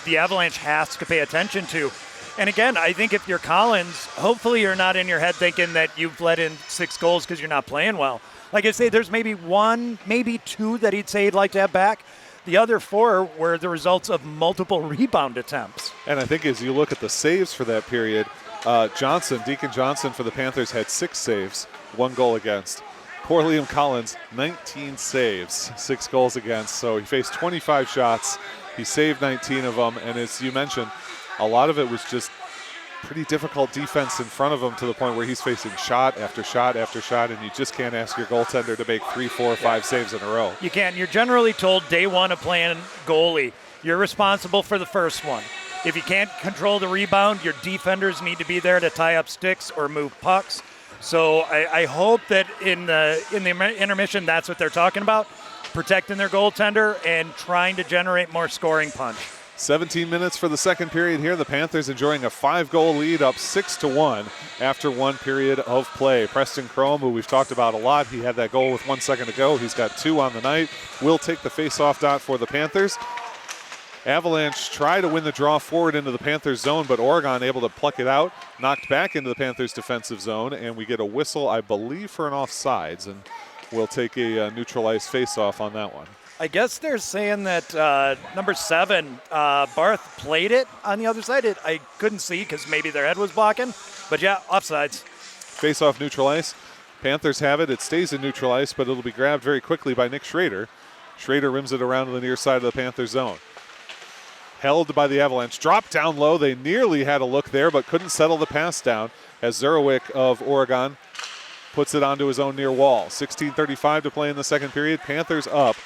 the Avalanche has to pay attention to. And again, I think if you're Collins, hopefully you're not in your head thinking that you've let in 6 goals because you're not playing well. Like I say, there's maybe 1, maybe 2 that he'd say he'd like to have back. The other 4 were the results of multiple rebound attempts. And I think as you look at the saves for that period, Deacon Johnson for the Panthers had 6 saves, 1 goal against. Poor Liam Collins, 19 saves, 6 goals against. So he faced 25 shots. He saved 19 of them. And as you mentioned, a lot of it was just pretty difficult defense in front of him, to the point where he's facing shot after shot after shot, and you just can't ask your goaltender to make 3, 4, 5 saves in a row. You can't. You're generally told day one of playing goalie, you're responsible for the first one. If you can't control the rebound, your defenders need to be there to tie up sticks or move pucks. So I hope that in the intermission, that's what they're talking about, protecting their goaltender and trying to generate more scoring punch. 17 minutes for the second period here. The Panthers enjoying a 5-goal lead, up 6-1 after 1 period of play. Preston Chrome, who we've talked about a lot, he had that goal with 1 second to go. He's got 2 on the night. Will take the face-off dot for the Panthers. Avalanche try to win the draw forward into the Panthers zone, but Oregon able to pluck it out, knocked back into the Panthers defensive zone, and we get a whistle, I believe, for an offsides, and we'll take a neutralized face-off on that one. I guess they're saying that number 7, Barth, played it on the other side. I couldn't see because maybe their head was blocking. But yeah, offsides. Face-off neutral ice. Panthers have it. It stays in neutral ice, but it'll be grabbed very quickly by Nick Schrader. Schrader rims it around to the near side of the Panthers zone. Held by the Avalanche. Dropped down low. They nearly had a look there, but couldn't settle the pass down as Zerowik of Oregon puts it onto his own near wall. 16:35 to play in the second period. Panthers up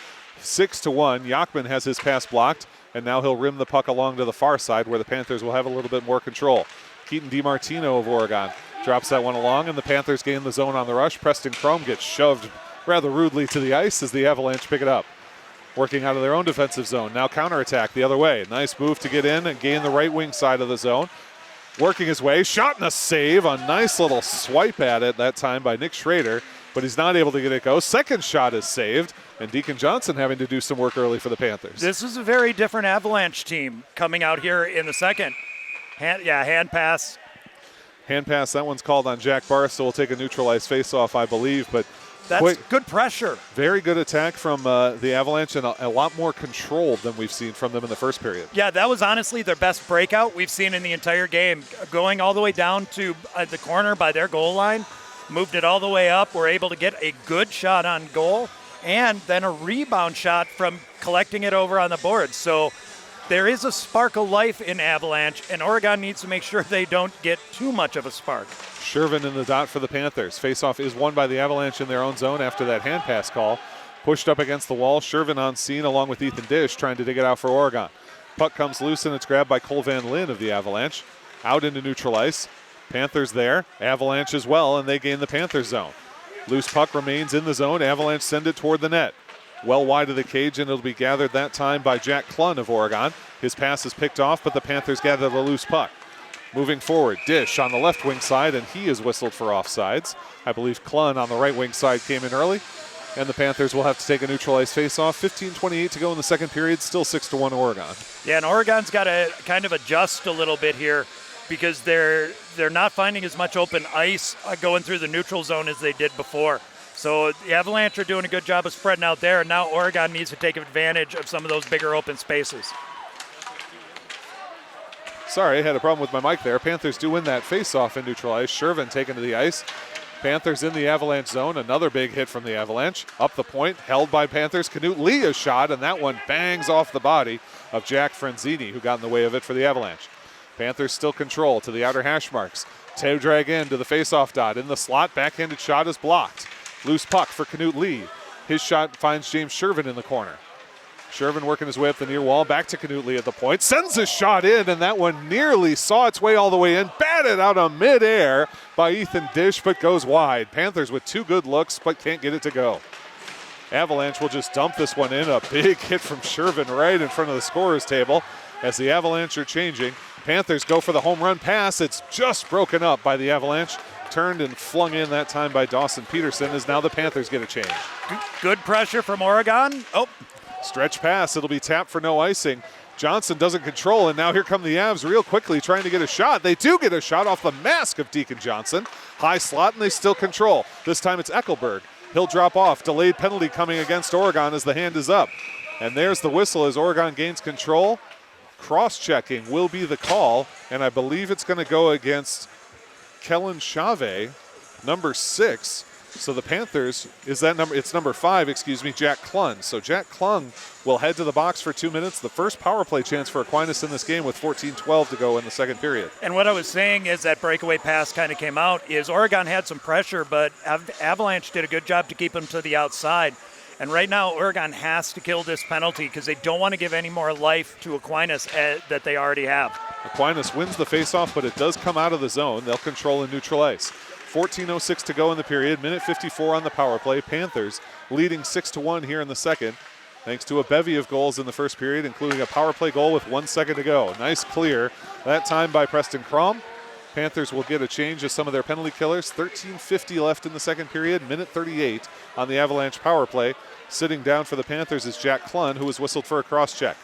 6-1. Yachman has his pass blocked, and now he'll rim the puck along to the far side where the Panthers will have a little bit more control. Keaton DiMartino of Oregon drops that one along, and the Panthers gain the zone on the rush. Preston Chrome gets shoved rather rudely to the ice as the Avalanche pick it up. Working out of their own defensive zone. Now counterattack the other way. Nice move to get in and gain the right wing side of the zone. Working his way, shot and a save. A nice little swipe at it that time by Nick Schrader, but he's not able to get it go. Second shot is saved, and Deacon Johnson having to do some work early for the Panthers. This is a very different Avalanche team coming out here in the second. Hand pass. Hand pass, that one's called on Jack Barth, so we'll take a neutralized faceoff, I believe, but that's good pressure. Very good attack from the Avalanche, and a lot more controlled than we've seen from them in the first period. Yeah, that was honestly their best breakout we've seen in the entire game. Going all the way down to the corner by their goal line, moved it all the way up, were able to get a good shot on goal, and then a rebound shot from collecting it over on the board. So there is a spark of life in Avalanche, and Oregon needs to make sure they don't get too much of a spark. Shervin in the dot for the Panthers. Faceoff is won by the Avalanche in their own zone after that hand pass call. Pushed up against the wall. Shervin on scene along with Ethan Dish trying to dig it out for Oregon. Puck comes loose and it's grabbed by Cole Van Lin of the Avalanche. Out into neutral ice. Panthers there. Avalanche as well, and they gain the Panthers zone. Loose puck remains in the zone. Avalanche send it toward the net. Well wide of the cage, and it'll be gathered that time by Jack Klun of Oregon. His pass is picked off, but the Panthers gather the loose puck. Moving forward, Dish on the left wing side, and he is whistled for offsides. I believe Klun on the right wing side came in early, and the Panthers will have to take a neutral ice face-off. 15:28 to go in the second period, still 6-1 Oregon. Yeah, and Oregon's got to kind of adjust a little bit here because they're not finding as much open ice going through the neutral zone as they did before. So the Avalanche are doing a good job of spreading out there, and now Oregon needs to take advantage of some of those bigger open spaces. Sorry, I had a problem with my mic there. Panthers do win that face-off in neutral ice. Shervin taken to the ice. Panthers in the Avalanche zone. Another big hit from the Avalanche. Up the point, held by Panthers. Knut Lee a shot, and that one bangs off the body of Jack Frenzini, who got in the way of it for the Avalanche. Panthers still control to the outer hash marks. Toe drag in to the face-off dot. In the slot, backhanded shot is blocked. Loose puck for Knut Lee. His shot finds James Shervin in the corner. Shervin working his way up the near wall. Back to Knut Lee at the point. Sends a shot in, and that one nearly saw its way all the way in. Batted out of midair by Ethan Dish, but goes wide. Panthers with two good looks, but can't get it to go. Avalanche will just dump this one in. A big hit from Shervin right in front of the scorer's table as the Avalanche are changing. Panthers go for the home run pass. It's just broken up by the Avalanche. Turned and flung in that time by Dawson Peterson as now the Panthers get a change. Good pressure from Oregon. Oh, stretch pass. It'll be tapped for no icing. Johnson doesn't control, and now here come the Avs real quickly trying to get a shot. They do get a shot off the mask of Deacon Johnson. High slot, and they still control. This time it's Eckelberg. He'll drop off. Delayed penalty coming against Oregon as the hand is up. And there's the whistle as Oregon gains control. Cross-checking will be the call, and I believe it's going to go against Kellen Chave, number 6. So the Panthers, is that number? It's number 5, Jack Klun. So Jack Klun will head to the box for 2 minutes. The first power play chance for Aquinas in this game with 14:12 to go in the second period. And what I was saying is that breakaway pass kind of came out is Oregon had some pressure, but Avalanche did a good job to keep them to the outside. And right now, Oregon has to kill this penalty because they don't want to give any more life to Aquinas that they already have. Aquinas wins the faceoff, but it does come out of the zone. They'll control in neutral ice. 14:06 to go in the period. Minute 54 on the power play. Panthers leading 6-1 here in the second, thanks to a bevy of goals in the first period, including a power play goal with 1 second to go. Nice clear, that time by Preston Crom. Panthers will get a change of some of their penalty killers. 13:50 left in the second period. Minute 38 on the Avalanche power play. Sitting down for the Panthers is Jack Klun, who was whistled for a cross-check.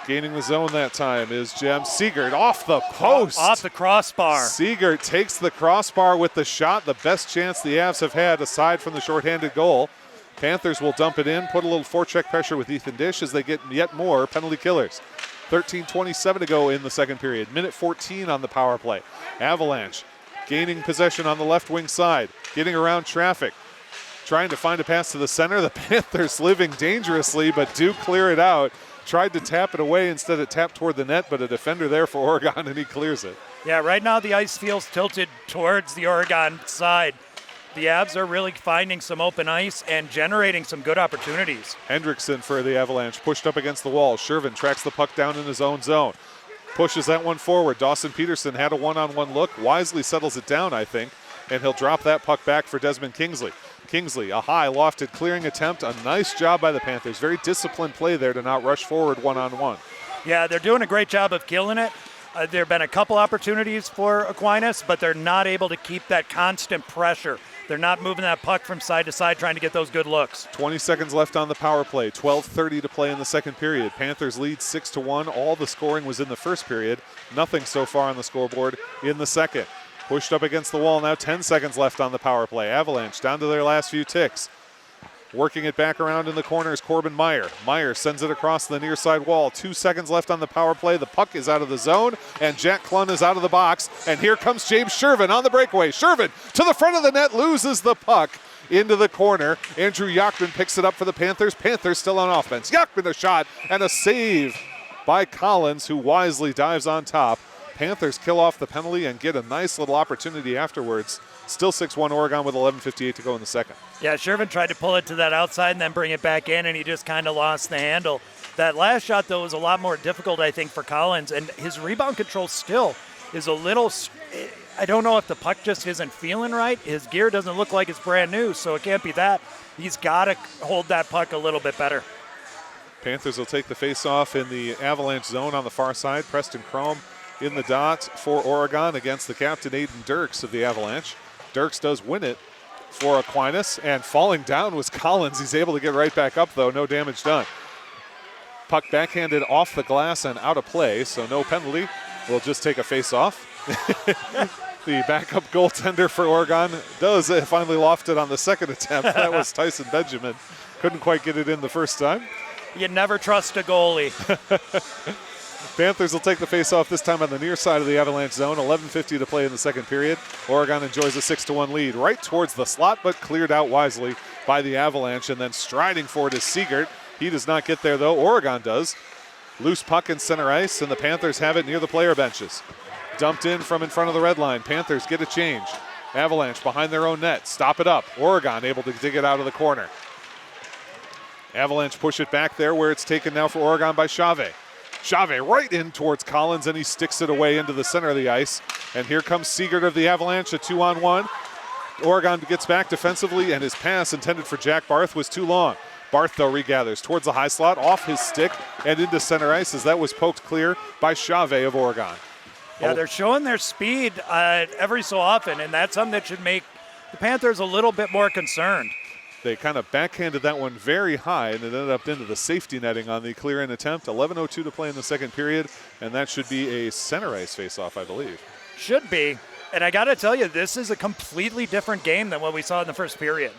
Gaining the zone that time is Jem Seegert off the post. Off the crossbar. Seegert takes the crossbar with the shot. The best chance the Avs have had aside from the shorthanded goal. Panthers will dump it in, put a little forecheck pressure with Ethan Dish as they get yet more penalty killers. 13:27 to go in the second period. Minute 14 on the power play. Avalanche gaining possession on the left wing side, getting around traffic, trying to find a pass to the center. The Panthers living dangerously, but do clear it out. Tried to tap it away, instead it tapped toward the net, but a defender there for Oregon, and he clears it. Yeah, right now the ice feels tilted towards the Oregon side. The Avs are really finding some open ice and generating some good opportunities. Hendrickson for the Avalanche, pushed up against the wall. Shervin tracks the puck down in his own zone. Pushes that one forward. Dawson Peterson had a one-on-one look. Wisely settles it down, I think, and he'll drop that puck back for Desmond Kingsley. Kingsley, a high lofted clearing attempt. A nice job by the Panthers. Very disciplined play there to not rush forward one-on-one. Yeah, they're doing a great job of killing it. There have been a couple opportunities for Aquinas, but they're not able to keep that constant pressure. They're not moving that puck from side to side trying to get those good looks. 20 seconds left on the power play. 12:30 to play in the second period. Panthers lead 6-1. All the scoring was in the first period. Nothing so far on the scoreboard in the second. Pushed up against the wall now. 10 seconds left on the power play. Avalanche down to their last few ticks. Working it back around in the corner is Corbin Meyer. Meyer sends it across the near side wall. 2 seconds left on the power play. The puck is out of the zone, and Jack Klun is out of the box. And here comes James Shervin on the breakaway. Shervin to the front of the net, loses the puck into the corner. Andrew Yachman picks it up for the Panthers. Panthers still on offense. Yachman a shot and a save by Collins, who wisely dives on top. Panthers kill off the penalty and get a nice little opportunity afterwards Still 6-1 Oregon with 11:58 to go in the second. Yeah, Shervin tried to pull it to that outside and then bring it back in, and he just kind of lost the handle. That last shot, though, was a lot more difficult, I think, for Collins, and his rebound control still is a little – I don't know if the puck just isn't feeling right. His gear doesn't look like it's brand new, so it can't be that. He's got to hold that puck a little bit better. Panthers will take the face-off in the Avalanche zone on the far side. Preston Chrome in the dot for Oregon against the captain, Aiden Dirks of the Avalanche. Dirks does win it for Aquinas, and falling down was Collins. He's able to get right back up, though. No damage done. Puck backhanded off the glass and out of play, so no penalty. We'll just take a face-off. The backup goaltender for Oregon does finally loft it on the second attempt. That was Tyson Benjamin. Couldn't quite get it in the first time. You never trust a goalie. Panthers will take the face-off this time on the near side of the Avalanche zone. 11:50 to play in the second period. Oregon enjoys a 6-1 lead right towards the slot, but cleared out wisely by the Avalanche. And then striding forward is Siegert. He does not get there, though. Oregon does. Loose puck in center ice, and the Panthers have it near the player benches. Dumped in from in front of the red line. Panthers get a change. Avalanche behind their own net. Stop it up. Oregon able to dig it out of the corner. Avalanche push it back there where it's taken now for Oregon by Chave. Chave right in towards Collins, and he sticks it away into the center of the ice. And here comes Siegert of the Avalanche, a 2-on-1. Oregon gets back defensively, and his pass intended for Jack Barth was too long. Barth, though, regathers towards the high slot, off his stick, and into center ice as that was poked clear by Chave of Oregon. Yeah, they're showing their speed every so often, and that's something that should make the Panthers a little bit more concerned. They kind of backhanded that one very high, and it ended up into the safety netting on the clear-in attempt. 11:02 to play in the second period, and that should be a center ice face-off, I believe. Should be. And I got to tell you, this is a completely different game than what we saw in the first period.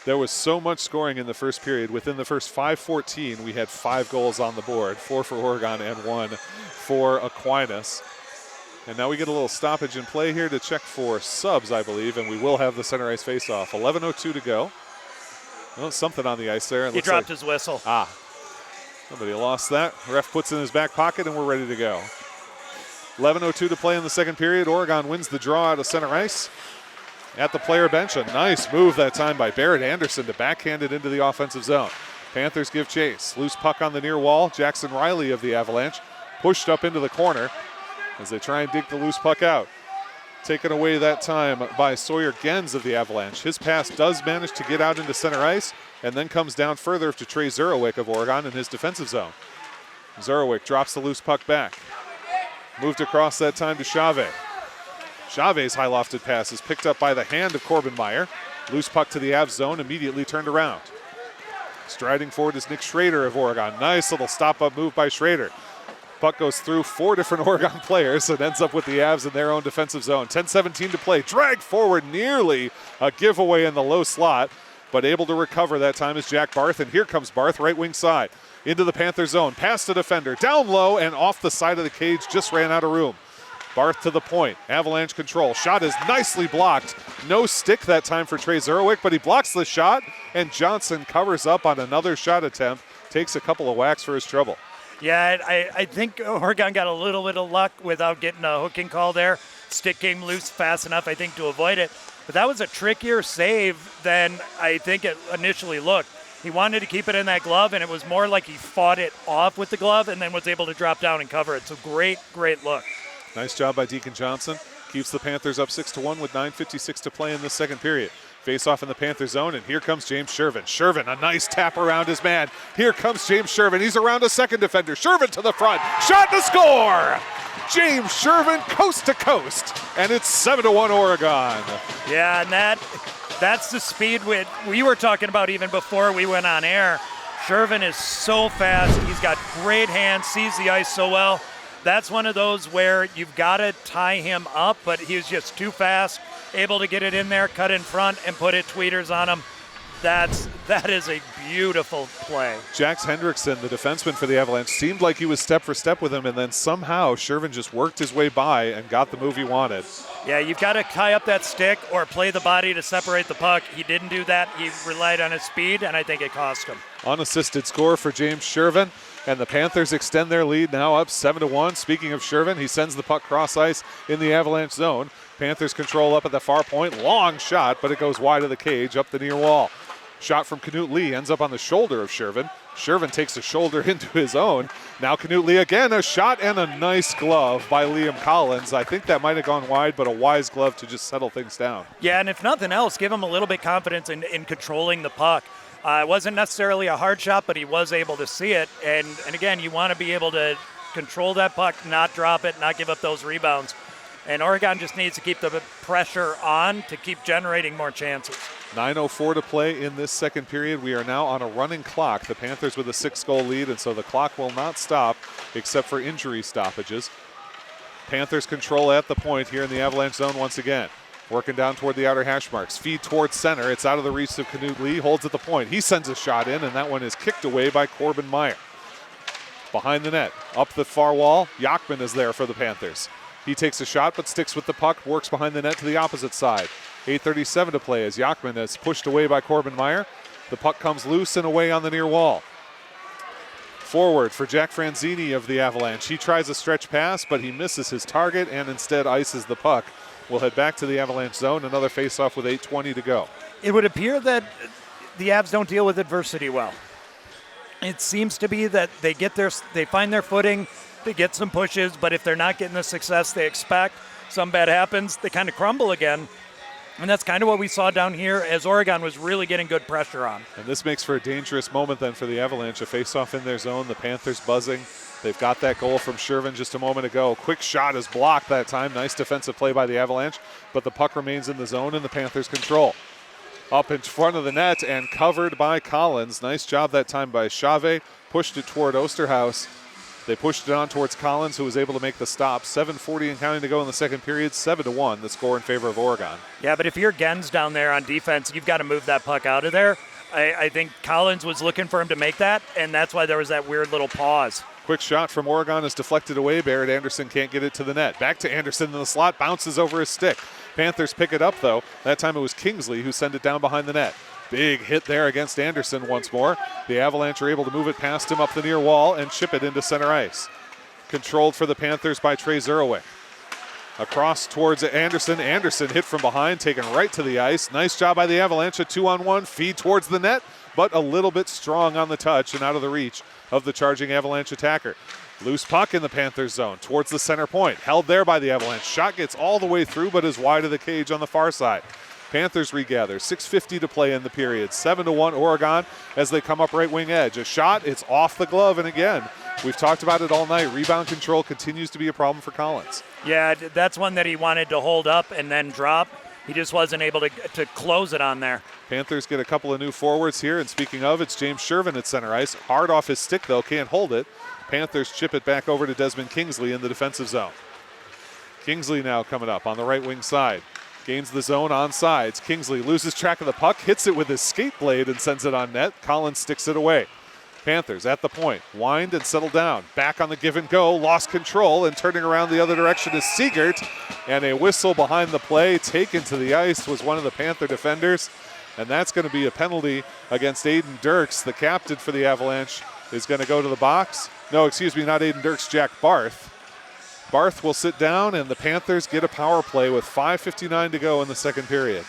There was so much scoring in the first period. Within the first 5:14, we had 5 goals on the board, 4 for Oregon and 1 for Aquinas. And now we get a little stoppage in play here to check for subs, I believe, and we will have the center ice face-off. 11:02 to go. Well, something on the ice there. He dropped his whistle. Somebody lost that. Ref puts it in his back pocket, and we're ready to go. 11:02 to play in the second period. Oregon wins the draw out of center ice. At the player bench, a nice move that time by Barrett Anderson to backhand it into the offensive zone. Panthers give chase. Loose puck on the near wall. Jackson Riley of the Avalanche pushed up into the corner as they try and dig the loose puck out. Taken away that time by Sawyer Gens of the Avalanche. His pass does manage to get out into center ice and then comes down further to Trey Zurowick of Oregon in his defensive zone. Zurowick drops the loose puck back. Moved across that time to Chave. Chave's high lofted pass is picked up by the hand of Corbin Meyer. Loose puck to the Avs zone, immediately turned around. Striding forward is Nick Schrader of Oregon. Nice little stop-up move by Schrader. Puck goes through 4 different Oregon players and ends up with the Avs in their own defensive zone. 10:17 to play. Dragged forward, nearly a giveaway in the low slot, but able to recover that time is Jack Barth. And here comes Barth, right wing side, into the Panther zone. Past the defender, down low and off the side of the cage, just ran out of room. Barth to the point. Avalanche control. Shot is nicely blocked. No stick that time for Trey Zurowick, but he blocks the shot, and Johnson covers up on another shot attempt. Takes a couple of whacks for his trouble. Yeah, I think Oregon got a little bit of luck without getting a hooking call there. Stick came loose fast enough, I think, to avoid it. But that was a trickier save than I think it initially looked. He wanted to keep it in that glove, and it was more like he fought it off with the glove and then was able to drop down and cover it. So great look. Nice job by Deacon Johnson. Keeps the Panthers up 6-1 with 9:56 to play in the second period. Face off in the Panther zone, and here comes James Shervin. Shervin, a nice tap around his man. Here comes James Shervin. He's around a second defender. Shervin to the front. Shot to score! James Shervin coast to coast, and it's 7-1 Oregon. Yeah, and that's the speed we were talking about even before we went on air. Shervin is so fast. He's got great hands, sees the ice so well. That's one of those where you've got to tie him up, but he was just too fast, able to get it in there, cut in front, and put it tweeters on him. That is a beautiful play. Jax Hendrickson, the defenseman for the Avalanche, seemed like he was step for step with him, and then somehow Shervin just worked his way by and got the move he wanted. Yeah, you've got to tie up that stick or play the body to separate the puck. He didn't do that. He relied on his speed, and I think it cost him. Unassisted score for James Shervin. And the Panthers extend their lead now up 7-1. Speaking of Shervin, he sends the puck cross ice in the Avalanche zone. Panthers control up at the far point. Long shot, but it goes wide of the cage up the near wall. Shot from Knut Lee ends up on the shoulder of Shervin. Shervin takes the shoulder into his own. Now Knut Lee again, a shot and a nice glove by Liam Collins. I think that might have gone wide, but a wise glove to just settle things down. Yeah, and if nothing else, give him a little bit confidence in controlling the puck. It wasn't necessarily a hard shot, but he was able to see it. And again, you want to be able to control that puck, not drop it, not give up those rebounds. And Oregon just needs to keep the pressure on to keep generating more chances. 9:04 to play in this second period. We are now on a running clock. The Panthers with a 6-goal lead, and so the clock will not stop except for injury stoppages. Panthers control at the point here in the Avalanche zone once again. Working down toward the outer hash marks. Feed towards center. It's out of the reach of Knut Lee. Holds at the point. He sends a shot in, and that one is kicked away by Corbin Meyer. Behind the net. Up the far wall. Yakman is there for the Panthers. He takes a shot but sticks with the puck. Works behind the net to the opposite side. 8:37 to play as Yakman is pushed away by Corbin Meyer. The puck comes loose and away on the near wall. Forward for Jack Franzini of the Avalanche. He tries a stretch pass, but he misses his target and instead ices the puck. We'll head back to the Avalanche zone. Another face-off with 8:20 to go. It would appear that the Avs don't deal with adversity well. It seems to be that they find their footing, they get some pushes, but if they're not getting the success they expect, some bad happens, they kind of crumble again. And that's kind of what we saw down here as Oregon was really getting good pressure on. And this makes for a dangerous moment then for the Avalanche. A face-off in their zone, the Panthers buzzing. They've got that goal from Shervin just a moment ago. Quick shot is blocked that time. Nice defensive play by the Avalanche, but the puck remains in the zone and the Panthers control. Up in front of the net and covered by Collins. Nice job that time by Chave. Pushed it toward Osterhaus. They pushed it on towards Collins, who was able to make the stop. 7:40 and counting to go in the second period. 7-1, the score in favor of Oregon. Yeah, but if you're Gens down there on defense, you've got to move that puck out of there. I think Collins was looking for him to make that, and that's why there was that weird little pause. Quick shot from Oregon is deflected away. Barrett Anderson can't get it to the net. Back to Anderson in the slot, bounces over his stick. Panthers pick it up, though. That time it was Kingsley who sent it down behind the net. Big hit there against Anderson once more. The Avalanche are able to move it past him up the near wall and chip it into center ice. Controlled for the Panthers by Trey Zerowik. Across towards Anderson. Anderson hit from behind, taken right to the ice. Nice job by the Avalanche. A 2-on-1 feed towards the net, but a little bit strong on the touch and out of the reach of the charging Avalanche attacker. Loose puck in the Panthers zone towards the center point. Held there by the Avalanche. Shot gets all the way through, but is wide of the cage on the far side. Panthers regather. 6:50 to play in the period. 7-1 Oregon as they come up right wing edge. A shot, it's off the glove, and again, we've talked about it all night. Rebound control continues to be a problem for Collins. Yeah, that's one that he wanted to hold up and then drop. He just wasn't able to close it on there. Panthers get a couple of new forwards here, and speaking of, it's James Shervin at center ice. Hard off his stick, though, can't hold it. Panthers chip it back over to Desmond Kingsley in the defensive zone. Kingsley now coming up on the right wing side. Gains the zone on sides. Kingsley loses track of the puck, hits it with his skate blade and sends it on net. Collins sticks it away. Panthers at the point, wind and settle down. Back on the give and go, lost control, and turning around the other direction is Siegert. And a whistle behind the play, taken to the ice was one of the Panther defenders. And that's going to be a penalty against Aiden Dirks. The captain for the Avalanche is going to go to the box. No, excuse me, not Aiden Dirks, Jack Barth. Barth will sit down, and the Panthers get a power play with 5:59 to go in the second period.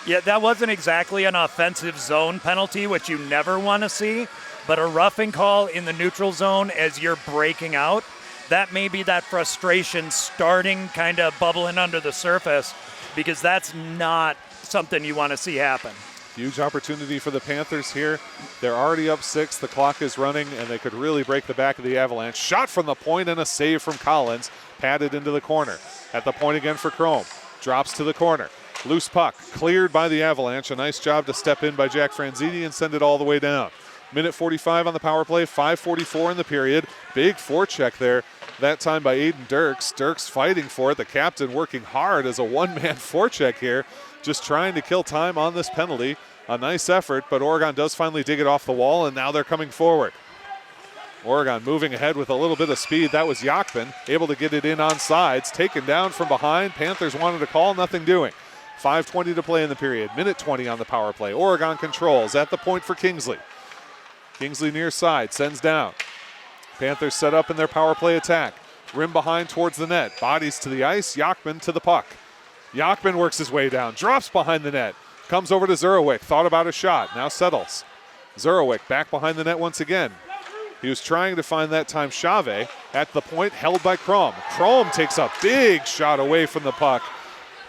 Yeah, that wasn't exactly an offensive zone penalty, which you never want to see, but a roughing call in the neutral zone as you're breaking out, that may be that frustration starting kind of bubbling under the surface, because that's not something you want to see happen. Huge opportunity for the Panthers here. They're already up 6. The clock is running, and they could really break the back of the Avalanche. Shot from the point and a save from Collins. Padded into the corner. At the point again for Chrome. Drops to the corner. Loose puck. Cleared by the Avalanche. A nice job to step in by Jack Franzini and send it all the way down. Minute 45 on the power play. 5:44 in the period. Big forecheck there. That time by Aiden Dirks. Dirks fighting for it. The captain working hard as a one-man forecheck here. Just trying to kill time on this penalty. A nice effort, but Oregon does finally dig it off the wall, and now they're coming forward. Oregon moving ahead with a little bit of speed. That was Yakman, able to get it in on sides. Taken down from behind. Panthers wanted a call, nothing doing. 5:20 to play in the period. Minute 20 on the power play. Oregon controls at the point for Kingsley. Kingsley near side, sends down. Panthers set up in their power play attack. Rim behind towards the net. Bodies to the ice. Yachman to the puck. Yachman works his way down. Drops behind the net. Comes over to Zurowick. Thought about a shot. Now settles. Zurowick back behind the net once again. He was trying to find that time Chave at the point, held by Crom. Crom takes a big shot away from the puck.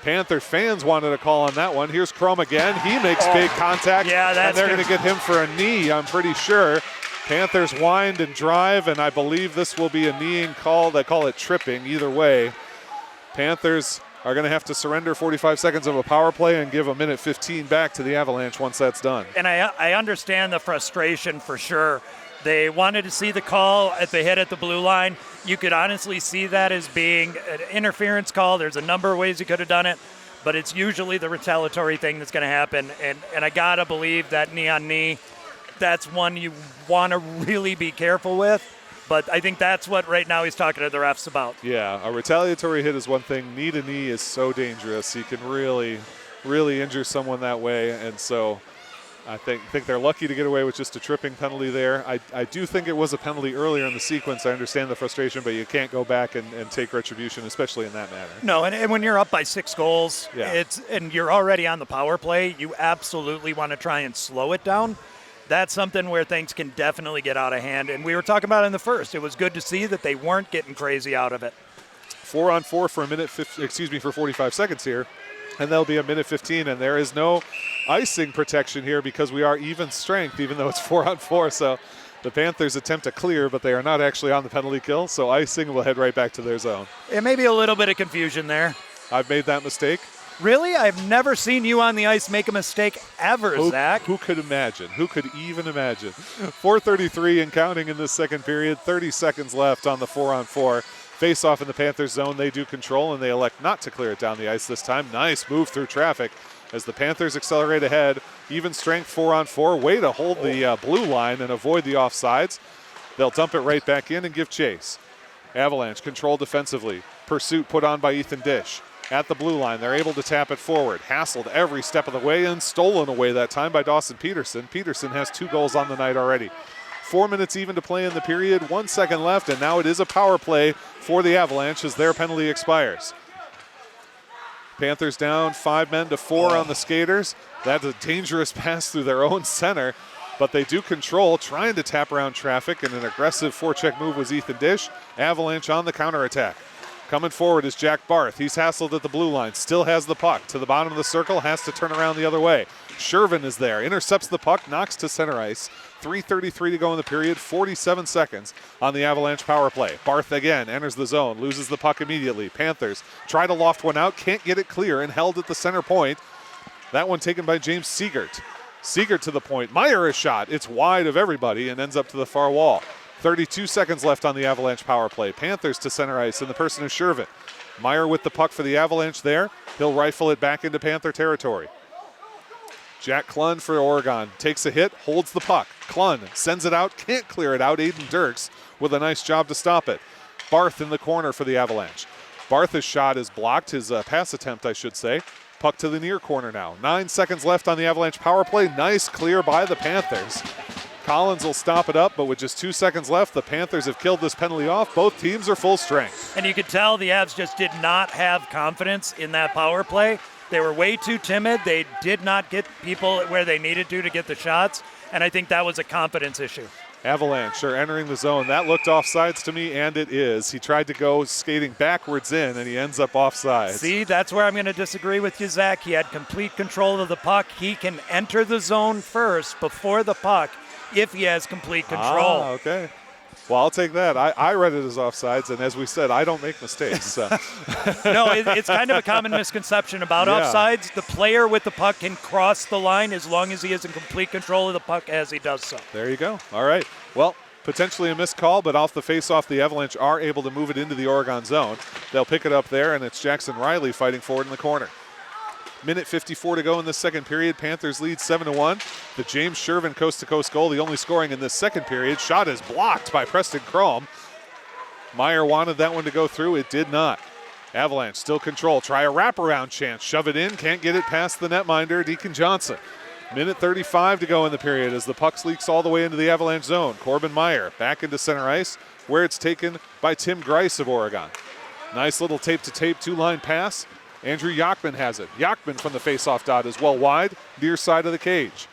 Panther fans wanted a call on that one. Here's Crom again. He makes big contact, and they're going to get him for a knee, I'm pretty sure. Panthers wind and drive, and I believe this will be a kneeing call. They call it tripping. Either way, Panthers are going to have to surrender 45 seconds of a power play and give a minute 15 back to the Avalanche once that's done. And I understand the frustration for sure. They wanted to see the call at the hit at the blue line. You could honestly see that as being an interference call. There's a number of ways you could have done it, but it's usually the retaliatory thing that's going to happen. And I got to believe that knee on knee, that's one you want to really be careful with. But I think that's what right now he's talking to the refs about. Yeah, a retaliatory hit is one thing. Knee to knee is so dangerous. You can really, really injure someone that way. And so I think they're lucky to get away with just a tripping penalty there. I do think it was a penalty earlier in the sequence. I understand the frustration, but you can't go back and take retribution, especially in that manner. No, and when you're up by 6 goals, yeah. and you're already on the power play, you absolutely want to try and slow it down. That's something where things can definitely get out of hand. And we were talking about it in the first. It was good to see that they weren't getting crazy out of it. 4-on-4 for 45 seconds here. And there'll be a minute 15, and there is no icing protection here because we are even strength, even though it's 4-on-4. So the Panthers attempt to clear, but they are not actually on the penalty kill. So icing will head right back to their zone. It may be a little bit of confusion there. I've made that mistake. Really? I've never seen you on the ice make a mistake ever, Zach. Who could imagine? Who could even imagine? 4:33 and counting in this second period. 30 seconds left on the 4-on-4. Face off in the Panthers zone. They do control, and they elect not to clear it down the ice this time. Nice move through traffic as the Panthers accelerate ahead. Even strength 4-on-4. Way to hold the blue line and avoid the offsides. They'll dump it right back in and give chase. Avalanche control defensively. Pursuit put on by Ethan Dish. At the blue line, they're able to tap it forward. Hassled every step of the way and stolen away that time by Dawson Peterson. Peterson has 2 goals on the night already. 4 minutes even to play in the period, 1 second left, and now it is a power play for the Avalanche as their penalty expires. Panthers down 5 men to 4 on the skaters. That's a dangerous pass through their own center, but they do control, trying to tap around traffic, and an aggressive forecheck move was Ethan Dish. Avalanche on the counterattack. Coming forward is Jack Barth. He's hassled at the blue line, still has the puck. To the bottom of the circle, has to turn around the other way. Shervin is there, intercepts the puck, knocks to center ice. 3:33 to go in the period, 47 seconds on the Avalanche power play. Barth again enters the zone, loses the puck immediately. Panthers try to loft one out, can't get it clear, and held at the center point. That one taken by James Siegert. Siegert to the point. Meyer a shot. It's wide of everybody and ends up to the far wall. 32 seconds left on the Avalanche power play. Panthers to center ice in the person of Shervin. Meyer with the puck for the Avalanche there. He'll rifle it back into Panther territory. Jack Klun for Oregon takes a hit, holds the puck. Klun sends it out, can't clear it out. Aiden Dirks with a nice job to stop it. Barth in the corner for the Avalanche. Barth's shot is blocked, his pass attempt, I should say. Puck to the near corner now. 9 seconds left on the Avalanche power play. Nice clear by the Panthers. Collins will stop it up, but with just 2 seconds left, the Panthers have killed this penalty off. Both teams are full strength. And you could tell the Avs just did not have confidence in that power play. They were way too timid. They did not get people where they needed to get the shots, and I think that was a confidence issue. Avalanche are entering the zone. That looked offsides to me, and it is. He tried to go skating backwards in, and he ends up offsides. See, that's where I'm going to disagree with you, Zach. He had complete control of the puck. He can enter the zone first before the puck if he has complete control. Okay. Well, I'll take that. I read it as offsides, and as we said, I don't make mistakes. So. No, it's kind of a common misconception about offsides. The player with the puck can cross the line as long as he is in complete control of the puck as he does so. There you go. All right. Well, potentially a missed call, but off the face-off, the Avalanche are able to move it into the Oregon zone. They'll pick it up there, and it's Jackson Riley fighting forward in the corner. Minute 54 to go in this second period. Panthers lead 7-1. The James Shervin coast-to-coast goal, the only scoring in this second period. Shot is blocked by Preston Crom. Meyer wanted that one to go through. It did not. Avalanche still control. Try a wraparound chance. Shove it in. Can't get it past the netminder, Deacon Johnson. Minute 35 to go in the period as the puck leaks all the way into the Avalanche zone. Corbin Meyer back into center ice where it's taken by Tim Grice of Oregon. Nice little tape-to-tape two-line pass. Andrew Yachman has it. Yachman from the face-off dot is well wide, near side of the cage.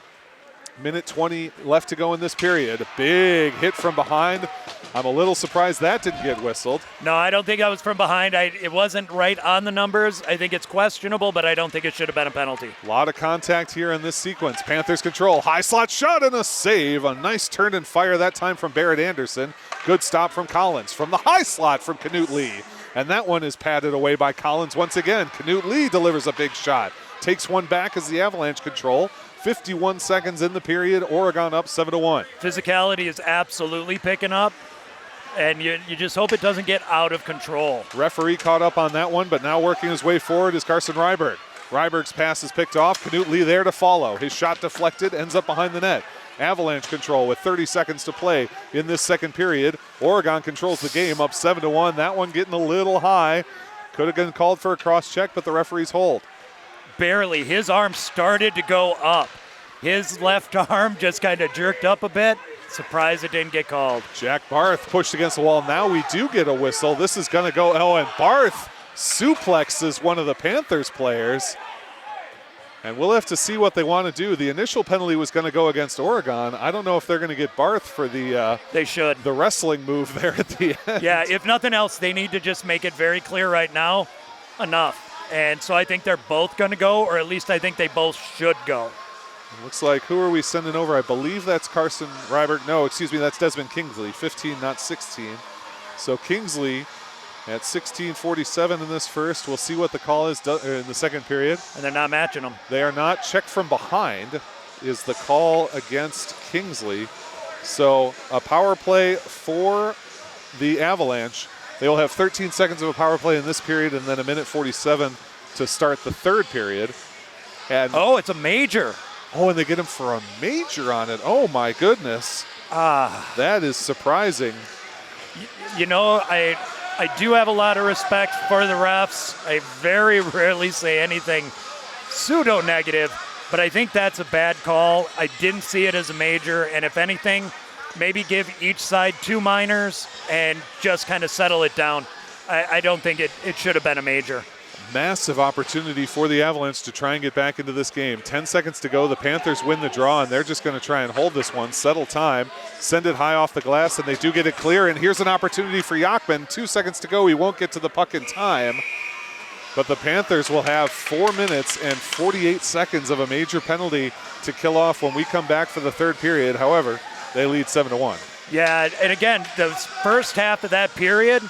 Minute 20 left to go in this period. A big hit from behind. I'm a little surprised that didn't get whistled. No, I don't think that was from behind. It wasn't right on the numbers. I think it's questionable, but I don't think it should have been a penalty. A lot of contact here in this sequence. Panthers control. High slot shot and a save. A nice turn and fire that time from Barrett Anderson. Good stop from Collins. From the high slot from Knut Lee. And that one is padded away by Collins once again. Knut Lee delivers a big shot. Takes one back as the Avalanche control. 51 seconds in the period. Oregon up 7-1. Physicality is absolutely picking up, and you just hope it doesn't get out of control. Referee caught up on that one, but now working his way forward is Carson Ryberg. Ryberg's pass is picked off. Knut Lee there to follow. His shot deflected, ends up behind the net. Avalanche control with 30 seconds to play in this second period. Oregon controls the game up 7-1. That one getting a little high. Could have been called for a cross check, but the referees hold. Barely. His arm started to go up. His left arm just kind of jerked up a bit. Surprised it didn't get called. Jack Barth pushed against the wall. Now we do get a whistle. This is going to go. Oh, and Barth suplexes one of the Panthers players. And we'll have to see what they want to do. The initial penalty was going to go against Oregon. I don't know if they're going to get Barth for the they should. The wrestling move there at the end. Yeah, if nothing else, they need to just make it very clear right now. Enough. And so I think they're both going to go, or at least I think they both should go. Looks like, who are we sending over? I believe that's Carson Ryberg. No, excuse me, that's Desmond Kingsley. 15, not 16. So Kingsley at 16:47 in this first. We'll see what the call is in the second period. And they're not matching them. They are not. Check from behind is the call against Kingsley. So a power play for the Avalanche. They will have 13 seconds of a power play in this period and then a minute 47 to start the third period. And it's a major. Oh, and they get him for a major on it. Oh, my goodness. That is surprising. You know, I do have a lot of respect for the refs. I very rarely say anything pseudo-negative, but I think that's a bad call. I didn't see it as a major, and if anything, maybe give each side 2 minors and just kind of settle it down. I don't think it should have been a major. Massive opportunity for the Avalanche to try and get back into this game. 10 seconds to go. The Panthers win the draw, and they're just going to try and hold this one, settle time, send it high off the glass, and they do get it clear. And here's an opportunity for Yachman. 2 seconds to go. He won't get to the puck in time. But the Panthers will have 4 minutes and 48 seconds of a major penalty to kill off when we come back for the third period. However, they lead 7-1. Yeah, and again, the first half of that period,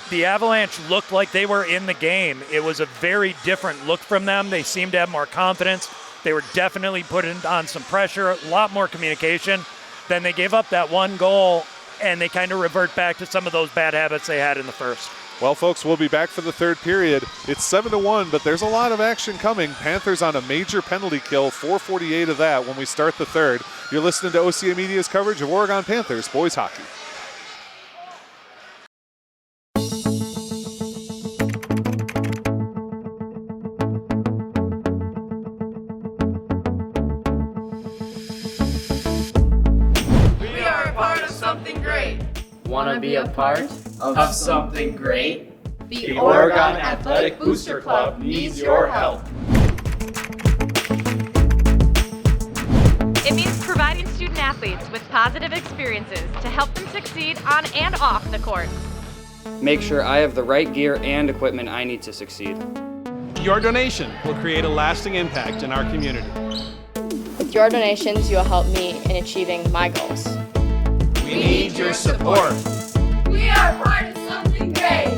the Avalanche looked like they were in the game. It was a very different look from them. They seemed to have more confidence. They were definitely putting on some pressure, a lot more communication. Then they gave up that one goal, and they kind of revert back to some of those bad habits they had in the first. Well, folks, we'll be back for the third period. It's 7-1, but there's a lot of action coming. Panthers on a major penalty kill, 4:48 of that when we start the third. You're listening to OCA Media's coverage of Oregon Panthers boys hockey. We are a part of something great. Want to be a part of something great? The Oregon Athletic Booster Club needs your help. It means providing student athletes with positive experiences to help them succeed on and off the court. Make sure I have the right gear and equipment I need to succeed. Your donation will create a lasting impact in our community. With your donations, you will help me in achieving my goals. We need your support. We are part of something great.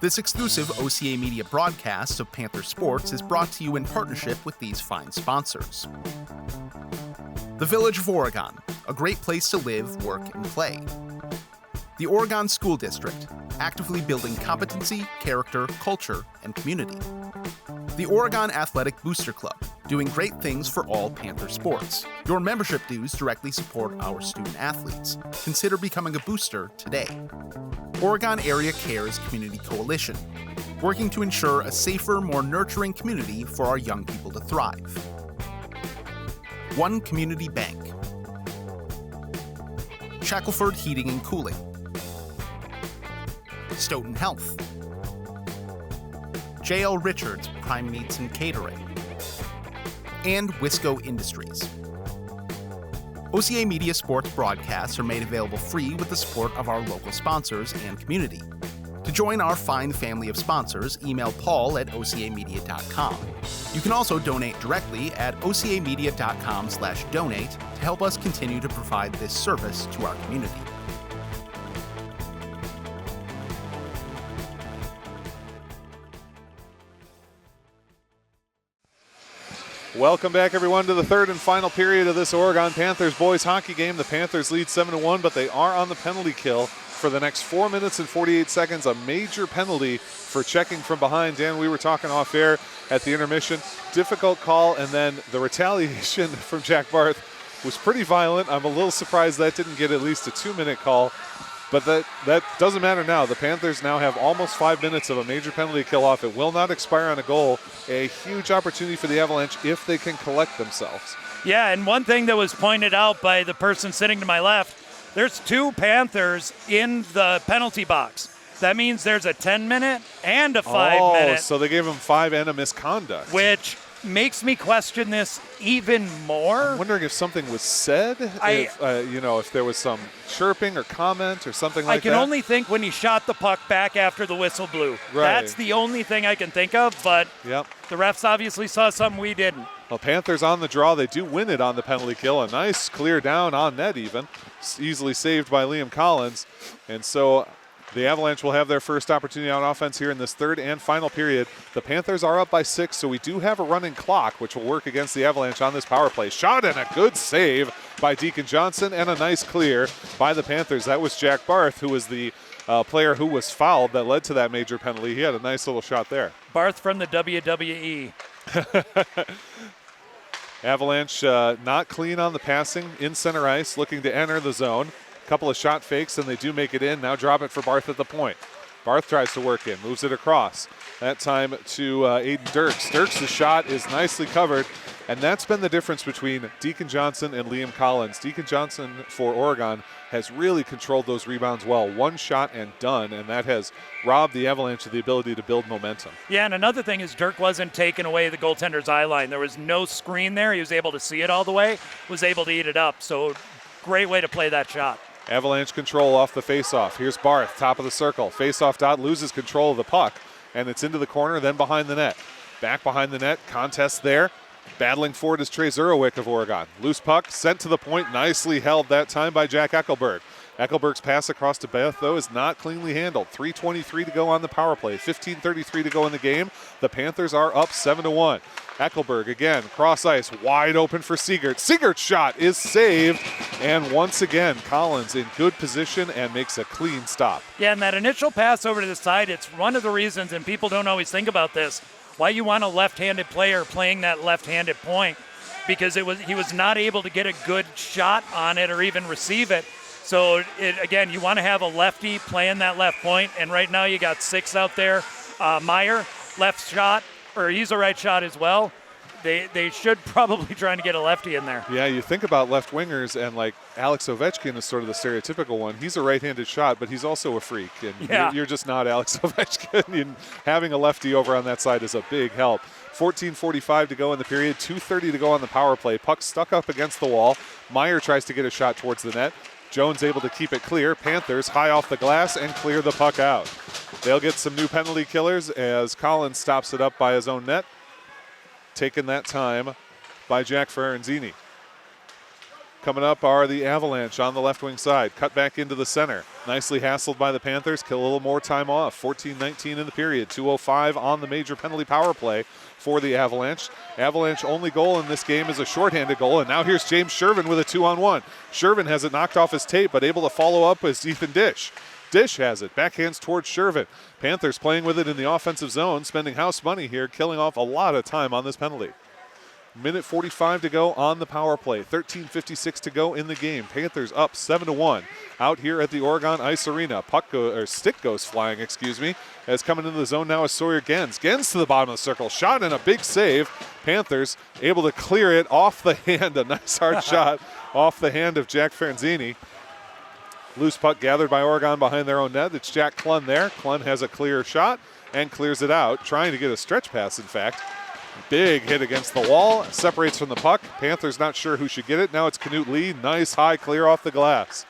This exclusive OCA Media broadcast of Panther Sports is brought to you in partnership with these fine sponsors. The Village of Oregon, a great place to live, work, and play. The Oregon School District, actively building competency, character, culture, and community. The Oregon Athletic Booster Club, doing great things for all Panther sports. Your membership dues directly support our student athletes. Consider becoming a booster today. Oregon Area Cares Community Coalition, working to ensure a safer, more nurturing community for our young people to thrive. One Community Bank. Shackelford Heating and Cooling. Stoughton Health. J.L. Richards Prime Meats and Catering. And Wisco Industries. OCA Media sports broadcasts are made available free with the support of our local sponsors and community. To join our fine family of sponsors, email Paul at ocamedia.com. You can also donate directly at ocamedia.com/donate to help us continue to provide this service to our community. Welcome back, everyone, to the third and final period of this Oregon Panthers boys hockey game. The Panthers lead 7-1, but they are on the penalty kill for the next 4 minutes and 48 seconds. A major penalty for checking from behind. Dan, we were talking off air at the intermission. Difficult call, and then the retaliation from Jack Barth was pretty violent. I'm a little surprised that didn't get at least a 2-minute call. But that doesn't matter now. The Panthers now have almost 5 minutes of a major penalty kill off. It will not expire on a goal. A huge opportunity for the Avalanche if they can collect themselves. Yeah, and one thing that was pointed out by the person sitting to my left, there's 2 Panthers in the penalty box. That means there's a 10-minute and a 5-minute. Oh, so they gave him 5 and a misconduct. Which makes me question this even more. I'm wondering if something was said, if there was some chirping or comment or something like that. I can only think when he shot the puck back after the whistle blew. Right. That's the only thing I can think of, but Yep. The refs obviously saw something we didn't. Well, Panthers on the draw. They do win it on the penalty kill. A nice clear down on net even. Easily saved by Liam Collins. And so the Avalanche will have their first opportunity on offense here in this third and final period. The Panthers are up by 6, so we do have a running clock, which will work against the Avalanche on this power play. Shot and a good save by Deacon Johnson, and a nice clear by the Panthers. That was Jack Barth, who was the player who was fouled that led to that major penalty. He had a nice little shot there. Barth from the WWE. Avalanche not clean on the passing in center ice, looking to enter the zone. Couple of shot fakes, and they do make it in. Now drop it for Barth at the point. Barth tries to work in, moves it across. That time to Aiden Dirks. Dirks' shot is nicely covered, and that's been the difference between Deacon Johnson and Liam Collins. Deacon Johnson for Oregon has really controlled those rebounds well. One shot and done, and that has robbed the Avalanche of the ability to build momentum. Yeah, and another thing is Dirk wasn't taking away the goaltender's eye line. There was no screen there. He was able to see it all the way, was able to eat it up. So great way to play that shot. Avalanche control off the faceoff. Here's Barth, top of the circle. Faceoff dot loses control of the puck, and it's into the corner, then behind the net. Back behind the net, contest there. Battling for it is Trey Zurowick of Oregon. Loose puck, sent to the point, nicely held that time by Jack Eckelberg. Eckelberg's pass across to Barth, though, is not cleanly handled. 3:23 to go on the power play. 15:33 to go in the game. The Panthers are up 7-1. Eckelberg again, cross ice, wide open for Siegert. Siegert's shot is saved, and once again, Collins in good position and makes a clean stop. Yeah, and that initial pass over to the side, it's one of the reasons, and people don't always think about this, why you want a left-handed player playing that left-handed point, because he was not able to get a good shot on it or even receive it. So, again, you want to have a lefty playing that left point, and right now you got 6 out there. Meyer, left shot, or he's a right shot as well. They should probably try to get a lefty in there. Yeah, you think about left wingers, and like Alex Ovechkin is sort of the stereotypical one. He's a right-handed shot, but he's also a freak, and you're just not Alex Ovechkin. And having a lefty over on that side is a big help. 14:45 to go in the period, 2:30 to go on the power play. Puck stuck up against the wall. Meyer tries to get a shot towards the net. Jones able to keep it clear. Panthers high off the glass and clear the puck out. They'll get some new penalty killers as Collins stops it up by his own net. Taken that time by Jack Ferranzini. Coming up are the Avalanche on the left wing side. Cut back into the center. Nicely hassled by the Panthers. Kill a little more time off. 14:19 in the period. 2:05 on the major penalty power play for the Avalanche. Avalanche only goal in this game is a shorthanded goal. And now here's James Shervin with a 2-on-1. Shervin has it knocked off his tape, but able to follow up as Ethan Dish. Dish has it. Backhands towards Shervin. Panthers playing with it in the offensive zone, spending house money here, killing off a lot of time on this penalty. Minute 45 to go on the power play. 13:56 to go in the game. Panthers up 7-1 out here at the Oregon Ice Arena. Stick goes flying, as coming into the zone now is Sawyer Gens. Gens to the bottom of the circle. Shot and a big save. Panthers able to clear it off the hand. A nice hard shot off the hand of Jack Franzini. Loose puck gathered by Oregon behind their own net. It's Jack Klun there. Klun has a clear shot and clears it out. Trying to get a stretch pass, in fact. Big hit against the wall. Separates from the puck. Panthers not sure who should get it. Now it's Knut Lee. Nice high clear off the glass.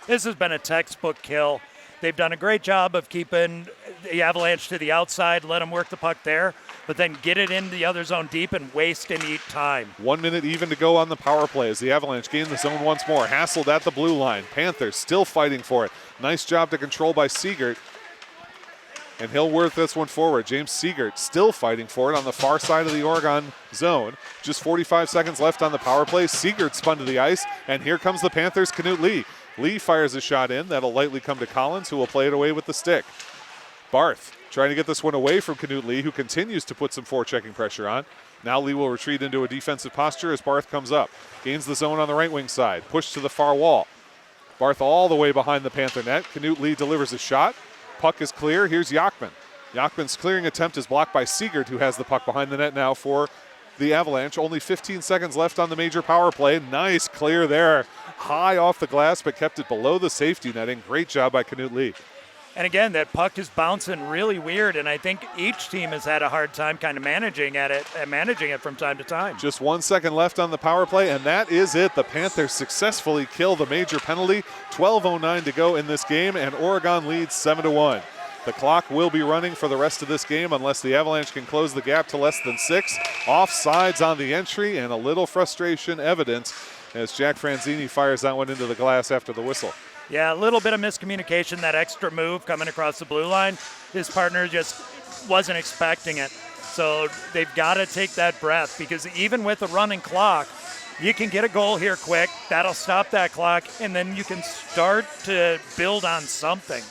This has been a textbook kill. They've done a great job of keeping the Avalanche to the outside, let them work the puck there, but then get it into the other zone deep and waste and eat time. 1 minute even to go on the power play as the Avalanche gain the zone once more. Hassled at the blue line. Panthers still fighting for it. Nice job to control by Siegert. And he'll work this one forward. James Siegert still fighting for it on the far side of the Oregon zone. Just 45 seconds left on the power play. Siegert spun to the ice, and here comes the Panthers' Knut Lee. Lee fires a shot in. That'll lightly come to Collins, who will play it away with the stick. Barth trying to get this one away from Knut Lee, who continues to put some forechecking pressure on. Now Lee will retreat into a defensive posture as Barth comes up. Gains the zone on the right wing side. Push to the far wall. Barth all the way behind the Panther net. Knut Lee delivers a shot. Puck is clear. Here's Yachman. Yachman's clearing attempt is blocked by Siegert, who has the puck behind the net now for the Avalanche. Only 15 seconds left on the major power play. Nice clear there. High off the glass, but kept it below the safety netting. Great job by Knut Lee. And again, that puck is bouncing really weird, and I think each team has had a hard time kind of managing it from time to time. Just 1 second left on the power play, and that is it. The Panthers successfully kill the major penalty. 12:09 to go in this game, and Oregon leads 7-1. The clock will be running for the rest of this game unless the Avalanche can close the gap to less than 6. Offsides on the entry, and a little frustration evident as Jack Franzini fires that one into the glass after the whistle. Yeah, a little bit of miscommunication, that extra move coming across the blue line. His partner just wasn't expecting it. So they've got to take that breath, because even with a running clock, you can get a goal here quick. That'll stop that clock, and then you can start to build on something.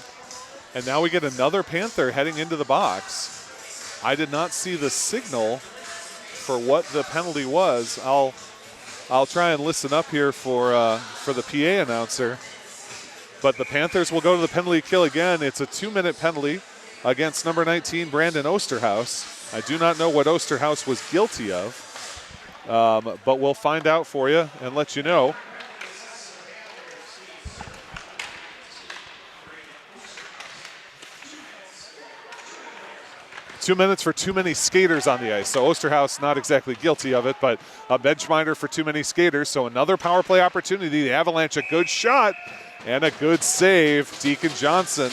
And now we get another Panther heading into the box. I did not see the signal for what the penalty was. I'll try and listen up here for the PA announcer. But the Panthers will go to the penalty kill again. It's a 2-minute penalty against number 19, Brandon Osterhaus. I do not know what Osterhaus was guilty of, but we'll find out for you and let you know. Two minutes for too many skaters on the ice. So Osterhaus not exactly guilty of it, but a bench minder for too many skaters. So another power play opportunity. The Avalanche, a good shot and a good save. Deacon Johnson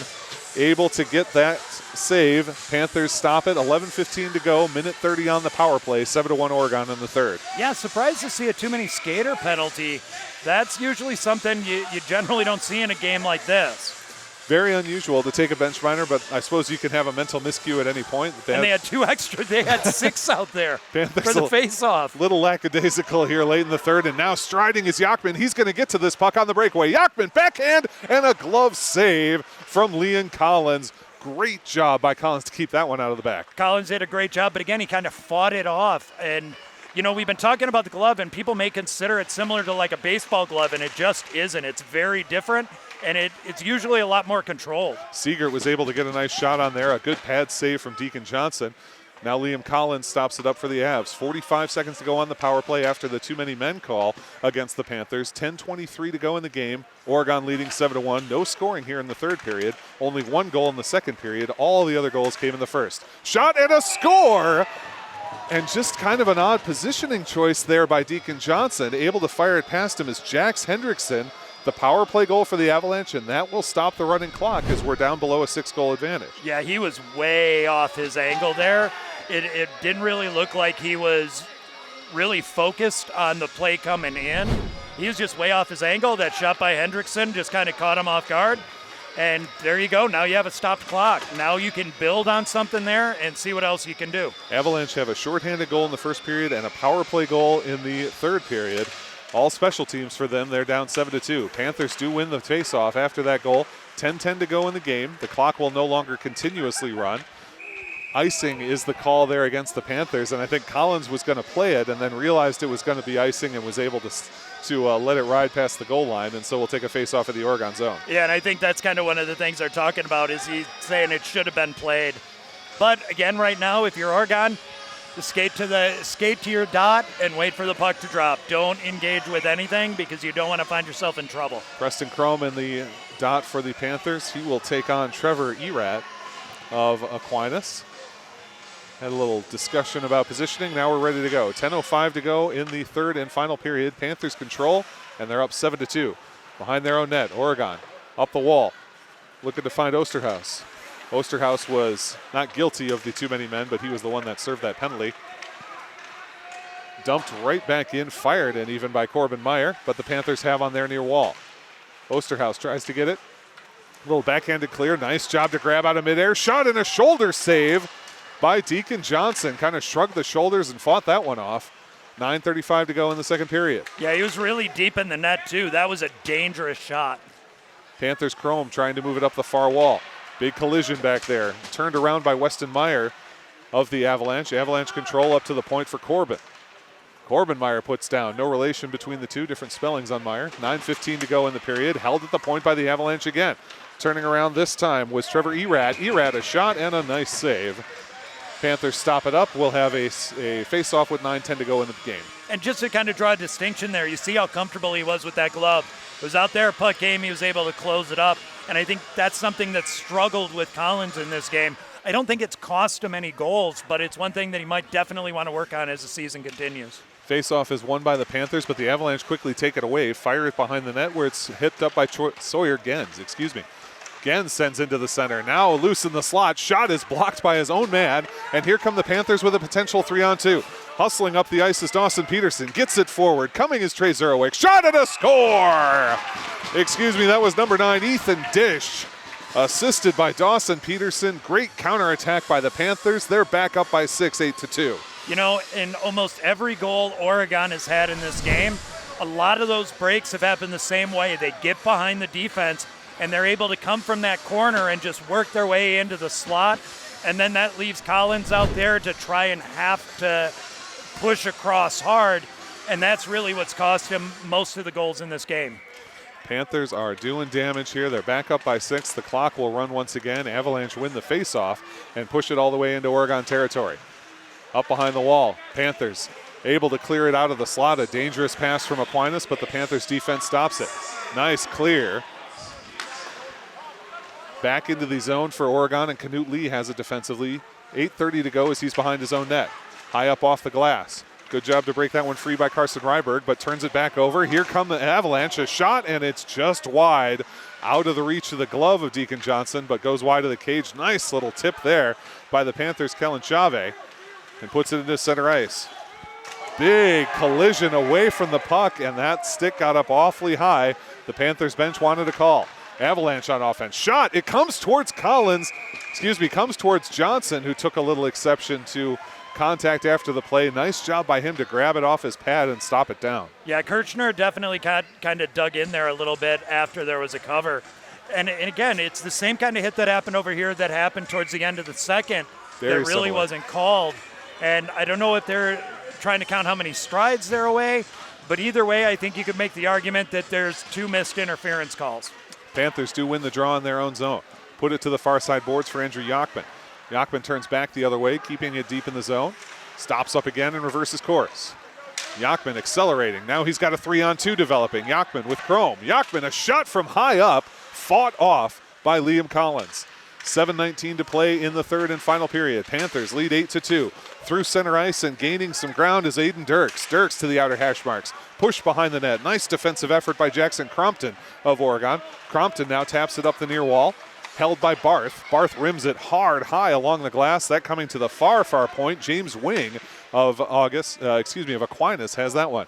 able to get that save. Panthers stop it. 11:15 to go. Minute 30 on the power play. 7-1 Oregon in the third. Yeah, surprised to see a too many skater penalty. That's usually something you generally don't see in a game like this. Very unusual to take a bench minor, but I suppose you can have a mental miscue at any point. And they had 2 extra. They had 6 out there Panthers for the face-off. Little lackadaisical here late in the third, and now striding is Yachman. He's going to get to this puck on the breakaway. Yachman, backhand, and a glove save from Leon Collins. Great job by Collins to keep that one out of the back. Collins did a great job, but again, he kind of fought it off. And, you know, we've been talking about the glove, and people may consider it similar to like a baseball glove, and it just isn't. It's very different. And it's usually a lot more controlled. Siegert was able to get a nice shot on there. A good pad save from Deacon Johnson. Now Liam Collins stops it up for the Avs. 45 seconds to go on the power play after the too many men call against the Panthers. 10:23 to go in the game. Oregon leading 7-1. No scoring here in the third period. Only 1 goal in the second period. All the other goals came in the first. Shot and a score! And just kind of an odd positioning choice there by Deacon Johnson. Able to fire it past him is Jax Hendrickson. The power play goal for the Avalanche, and that will stop the running clock as we're down below a 6-goal advantage. Yeah, he was way off his angle there. It didn't really look like he was really focused on the play coming in. He was just way off his angle. That shot by Hendrickson just kind of caught him off guard. And there you go. Now you have a stopped clock. Now you can build on something there and see what else you can do. Avalanche have a shorthanded goal in the first period and a power play goal in the third period. All special teams for them. They're down 7-2. Panthers do win the faceoff after that goal. 10:10 to go in the game. The clock will no longer continuously run. icing is the call there against the Panthers, and I think Collins was going to play it and then realized it was going to be icing and was able to let it ride past the goal line, and so we'll take a face-off at the Oregon zone. Yeah, and I think that's kind of one of the things they're talking about is he's saying it should have been played. But again, right now, if you're Oregon, skate to your dot and wait for the puck to drop. Don't engage with anything because you don't want to find yourself in trouble. Preston Chrome in the dot for the Panthers. He will take on Trevor Erat of Aquinas. Had a little discussion about positioning. Now we're ready to go. 10:05 to go in the third and final period. Panthers control, and they're up 7-2. Behind their own net, Oregon up the wall, looking to find Osterhaus. Osterhaus was not guilty of the too many men, but he was the one that served that penalty. Dumped right back in, fired in even by Corbin Meyer, but the Panthers have on their near wall. Osterhaus tries to get it. A little backhanded clear. Nice job to grab out of midair. Shot and a shoulder save by Deacon Johnson. Kind of shrugged the shoulders and fought that one off. 9:35 to go in the second period. Yeah, he was really deep in the net, too. That was a dangerous shot. Panthers Chrome trying to move it up the far wall. Big collision back there. Turned around by Weston Meyer of the Avalanche. Avalanche control up to the point for Corbin. Corbin Meyer puts down. No relation between the two. Different spellings on Meyer. 9:15 to go in the period. Held at the point by the Avalanche again. Turning around this time was Trevor Erat. Erat a shot and a nice save. Panthers stop it up. We'll have a face-off with 9:10 to go in the game. And just to kind of draw a distinction there, you see how comfortable he was with that glove. It was out there, puck came, he was able to close it up. And I think that's something that struggled with Collins in this game. I don't think it's cost him any goals, but it's one thing that he might definitely want to work on as the season continues. Face-off is won by the Panthers, but the Avalanche quickly take it away, fire it behind the net where it's hit up by Sawyer Gens. Gens sends into the center. Now loose in the slot. Shot is blocked by his own man. And here come the Panthers with a potential 3-on-2. Hustling up the ice is Dawson Peterson. Gets it forward. Coming is Trey Zerowicz. Shot and a score! That was number 9, Ethan Dish. Assisted by Dawson Peterson. Great counterattack by the Panthers. They're back up by 6, 8-2. You know, in almost every goal Oregon has had in this game, a lot of those breaks have happened the same way. They get behind the defense, and they're able to come from that corner and just work their way into the slot. And then that leaves Collins out there to try and have to push across hard. And that's really what's cost him most of the goals in this game. Panthers are doing damage here. They're back up by 6. The clock will run once again. Avalanche win the faceoff and push it all the way into Oregon territory. Up behind the wall, Panthers able to clear it out of the slot. A dangerous pass from Aquinas, but the Panthers defense stops it. Nice clear. Back into the zone for Oregon, and Canute Lee has it defensively. 8:30 to go as he's behind his own net. High up off the glass. Good job to break that one free by Carson Ryberg, but turns it back over. Here come the Avalanche. A shot, and it's just wide. Out of the reach of the glove of Deacon Johnson, but goes wide of the cage. Nice little tip there by the Panthers' Kellen Chave, and puts it into center ice. Big collision away from the puck, and that stick got up awfully high. The Panthers bench wanted a call. Avalanche on offense. Shot. It comes towards comes towards Johnson, who took a little exception to contact after the play. Nice job by him to grab it off his pad and stop it down. Yeah, Kirchner definitely kind of dug in there a little bit after there was a cover. And again, it's the same kind of hit that happened over here that happened towards the end of the second. Very that really similar. Wasn't called. And I don't know if they're trying to count how many strides they're away, but either way, I think you could make the argument that there's 2 missed interference calls. Panthers do win the draw in their own zone. Put it to the far side boards for Andrew Yachman. Yachman turns back the other way, keeping it deep in the zone. Stops up again and reverses course. Yachman accelerating. Now he's got a 3-on-2 developing. Yachman with Chrome. Yachman, a shot from high up, fought off by Liam Collins. 7:19 to play in the third and final period. Panthers lead 8-2. Through center ice and gaining some ground is Aiden Dirks. Dirks to the outer hash marks. Push behind the net. Nice defensive effort by Jackson Crompton of Oregon. Crompton now taps it up the near wall. Held by Barth. Barth rims it hard, high along the glass. That coming to the far, far point. James Wing of Aquinas has that one.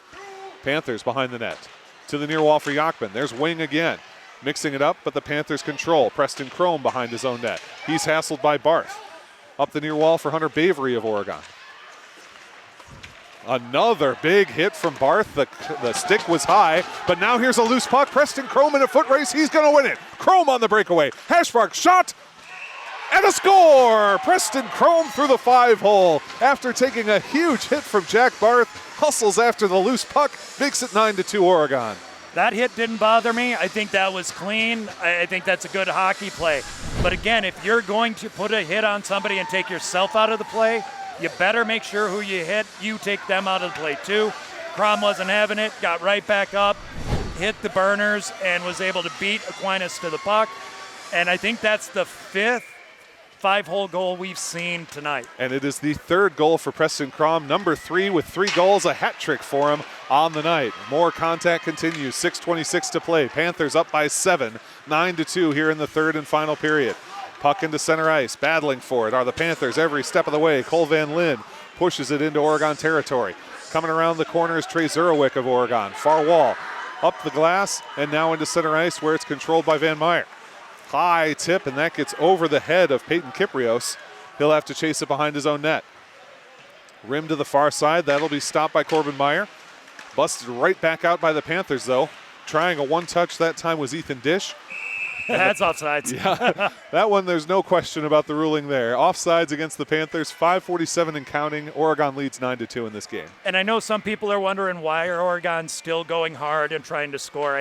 Panthers behind the net. To the near wall for Yachman. There's Wing again. Mixing it up, but the Panthers control. Preston Chrome behind his own net. He's hassled by Barth. Up the near wall for Hunter Bavery of Oregon. Another big hit from Barth. The stick was high, but now here's a loose puck. Preston Chrome in a foot race. He's going to win it. Chrome on the breakaway. Hashmark shot, And a score! Preston Chrome through the 5-hole after taking a huge hit from Jack Barth. Hustles after the loose puck, makes it 9-2 Oregon. That hit didn't bother me. I think that was clean. I think that's a good hockey play. But again, if you're going to put a hit on somebody and take yourself out of the play, you better make sure who you hit, you take them out of the play too. Crom wasn't having it, got right back up, hit the burners, and was able to beat Aquinas to the puck. And I think that's the 5th 5-hole goal we've seen tonight. And it is the 3rd goal for Preston Crom, number 3 with 3 goals, a hat trick for him on the night. More contact continues, 6:26 to play. Panthers up by 7, 9-2 here in the 3rd and final period. Puck into center ice, battling for it are the Panthers every step of the way. Cole Van Lin pushes it into Oregon territory. Coming around the corner is Trey Zurwick of Oregon. Far wall, up the glass, and now into center ice where it's controlled by Van Meyer. High tip, and that gets over the head of Peyton Kiprios. He'll have to chase it behind his own net. Rim to the far side. That'll be stopped by Corbin Meyer. Busted right back out by the Panthers, though. Trying a one-touch that time was Ethan Dish. That's offsides. Yeah, that one, there's no question about the ruling there. Offsides against the Panthers, 5:47 and counting. Oregon leads 9-2 in this game. And I know some people are wondering why are Oregon still going hard and trying to score.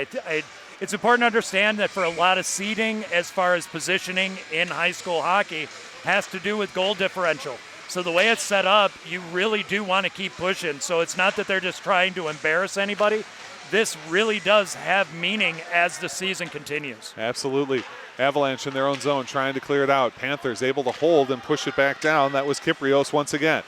It's important to understand that for a lot of seeding, as far as positioning in high school hockey, has to do with goal differential. So the way it's set up, you really do want to keep pushing. So it's not that they're just trying to embarrass anybody. This really does have meaning as the season continues. Absolutely. Avalanche in their own zone trying to clear it out. Panthers able to hold and push it back down. That was Kiprios once again.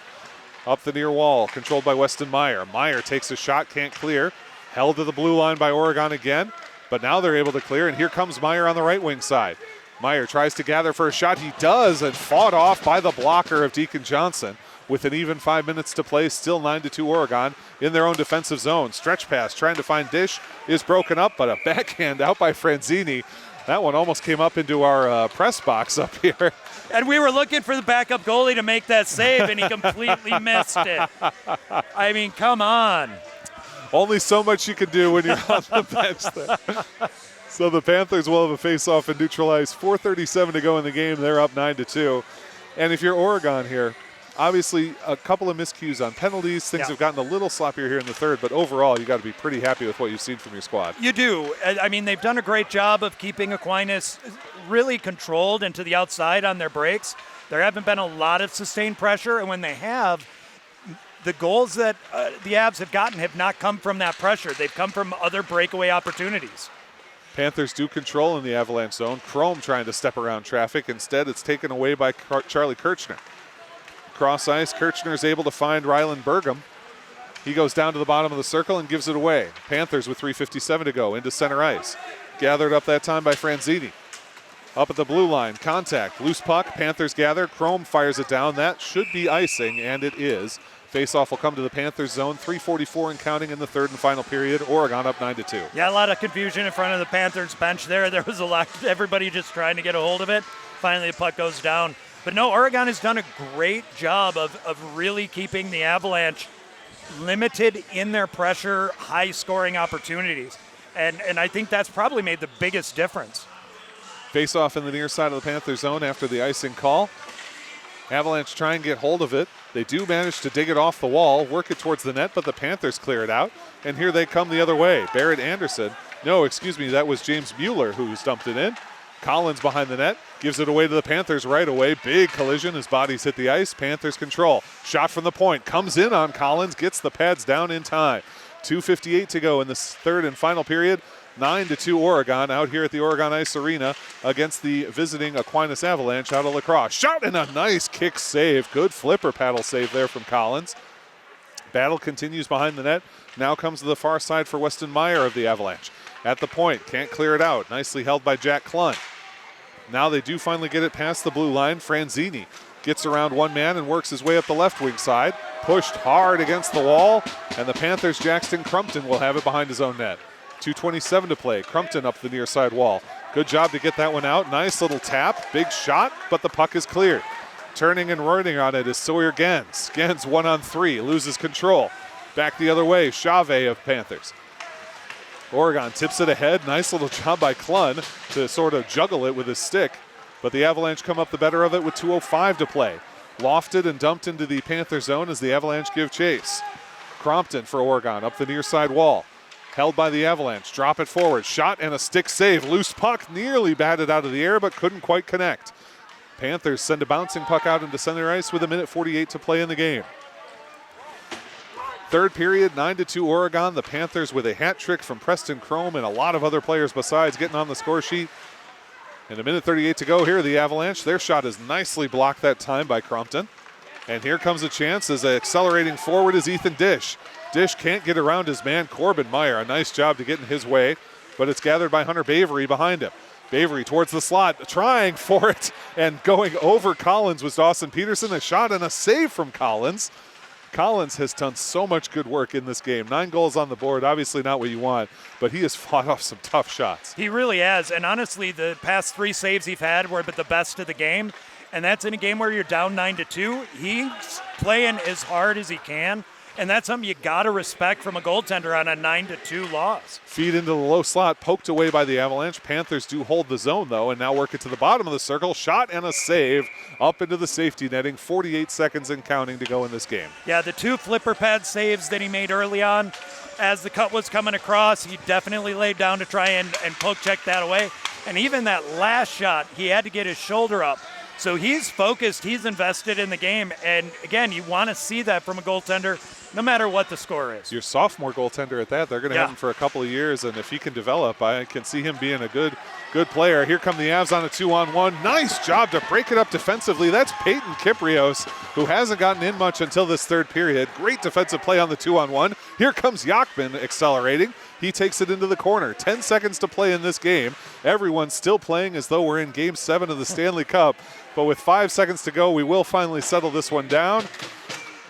Up the near wall, controlled by Weston Meyer. Meyer takes a shot, can't clear. Held to the blue line by Oregon again, but now they're able to clear, and here comes Meyer on the right wing side. Meyer tries to gather for a shot. He does, and fought off by the blocker of Deacon Johnson. With an even 5 minutes to play, still 9-2 Oregon in their own defensive zone. Stretch pass trying to find Dish is broken up, but a backhand out by Franzini. That one almost came up into our press box up here. And we were looking for the backup goalie to make that save, and he completely missed it. I mean, come on. Only so much you can do when you're on the bench there. So the Panthers will have a face-off and neutralize. 4:37 to go in the game. They're up 9-2. And if you're Oregon here, obviously a couple of miscues on penalties. Things have gotten a little sloppier here in the 3rd, but overall you got to be pretty happy with what you've seen from your squad. You do. I mean, they've done a great job of keeping Aquinas really controlled and to the outside on their breaks. There haven't been a lot of sustained pressure, and when they have, the goals that the Avs have gotten have not come from that pressure. They've come from other breakaway opportunities. Panthers do control in the Avalanche zone. Chrome trying to step around traffic. Instead, it's taken away by Charlie Kirchner. Cross ice, Kirchner is able to find Rylan Burgum. He goes down to the bottom of the circle and gives it away. Panthers with 3:57 to go into center ice. Gathered up that time by Franzini. Up at the blue line, contact, loose puck, Panthers gather, Chrome fires it down. That should be icing, and it is. Face-off will come to the Panthers zone, 3:44 and counting in the 3rd and final period. Oregon up 9-2. Yeah, a lot of confusion in front of the Panthers bench there. There was a lot, everybody just trying to get a hold of it. Finally, the puck goes down. But no, Oregon has done a great job of really keeping the Avalanche limited in their pressure, high-scoring opportunities. And I think that's probably made the biggest difference. Face-off in the near side of the Panthers zone after the icing call. Avalanche try and get hold of it. They do manage to dig it off the wall, work it towards the net, but the Panthers clear it out. And here they come the other way. Barrett Anderson. No, excuse me, that was James Mueller who dumped it in. Collins behind the net, gives it away to the Panthers right away. Big collision, his bodies hit the ice. Panthers control. Shot from the point, comes in on Collins, gets the pads down in time. 2:58 to go in this 3rd and final period. 9-2 Oregon out here at the Oregon Ice Arena against the visiting Aquinas Avalanche out of La Crosse. Shot and a nice kick save. Good flipper paddle save there from Collins. Battle continues behind the net. Now comes to the far side for Weston Meyer of the Avalanche. At the point, can't clear it out. Nicely held by Jack Klun. Now they do finally get it past the blue line. Franzini gets around one man and works his way up the left wing side. Pushed hard against the wall, and the Panthers' Jackson Crumpton will have it behind his own net. 2:27 to play. Crumpton up the near side wall. Good job to get that one out. Nice little tap. Big shot, but the puck is cleared. Turning and running on it is Sawyer Gens. Gens 1-on-3, loses control. Back the other way, Chave of Panthers. Oregon tips it ahead. Nice little job by Klun to sort of juggle it with his stick, But the Avalanche come up the better of it with 2:05 to play. Lofted and dumped into the Panther zone as the Avalanche give chase. Crompton for Oregon up the near side wall. Held by the Avalanche, drop it forward. Shot and a stick save. Loose puck nearly batted out of the air but couldn't quite connect. Panthers send a bouncing puck out into center ice with 1:48 to play in the game. Third period, 9-2 Oregon. The Panthers with a hat trick from Preston Chrome and a lot of other players besides getting on the score sheet. And 1:38 to go here, the Avalanche. Their shot is nicely blocked that time by Crompton. And here comes a chance as accelerating forward is Ethan Dish. Dish can't get around his man, Corbin Meyer. A nice job to get in his way, but it's gathered by Hunter Bavery behind him. Bavery towards the slot, trying for it, and going over Collins was Dawson Peterson. A shot and a save from Collins. Collins has done so much good work in this game. 9 goals on the board, obviously not what you want, but he has fought off some tough shots. He really has, and honestly, the past 3 saves he's had were the best of the game, and that's in a game where you're down 9-2. He's playing as hard as he can, and that's something you got to respect from a goaltender on a 9-2 loss. Feed into the low slot, poked away by the Avalanche. Panthers do hold the zone, though, and now work it to the bottom of the circle. Shot and a save up into the safety netting. 48 seconds and counting to go in this game. Yeah, the 2 flipper pad saves that he made early on, as the cut was coming across, he definitely laid down to try and poke check that away. And even that last shot, he had to get his shoulder up. So he's focused, he's invested in the game. And again, you want to see that from a goaltender, no matter what the score is. Your sophomore goaltender at that, they're going to have him for a couple of years, and if he can develop, I can see him being a good player. Here come the Avs on a 2-on-1. Nice job to break it up defensively. That's Peyton Kiprios, who hasn't gotten in much until this third period. Great defensive play on the 2-on-1. Here comes Yakman accelerating. He takes it into the corner. 10 seconds to play in this game. Everyone's still playing as though we're in Game 7 of the Stanley Cup. But with 5 seconds to go, we will finally settle this one down.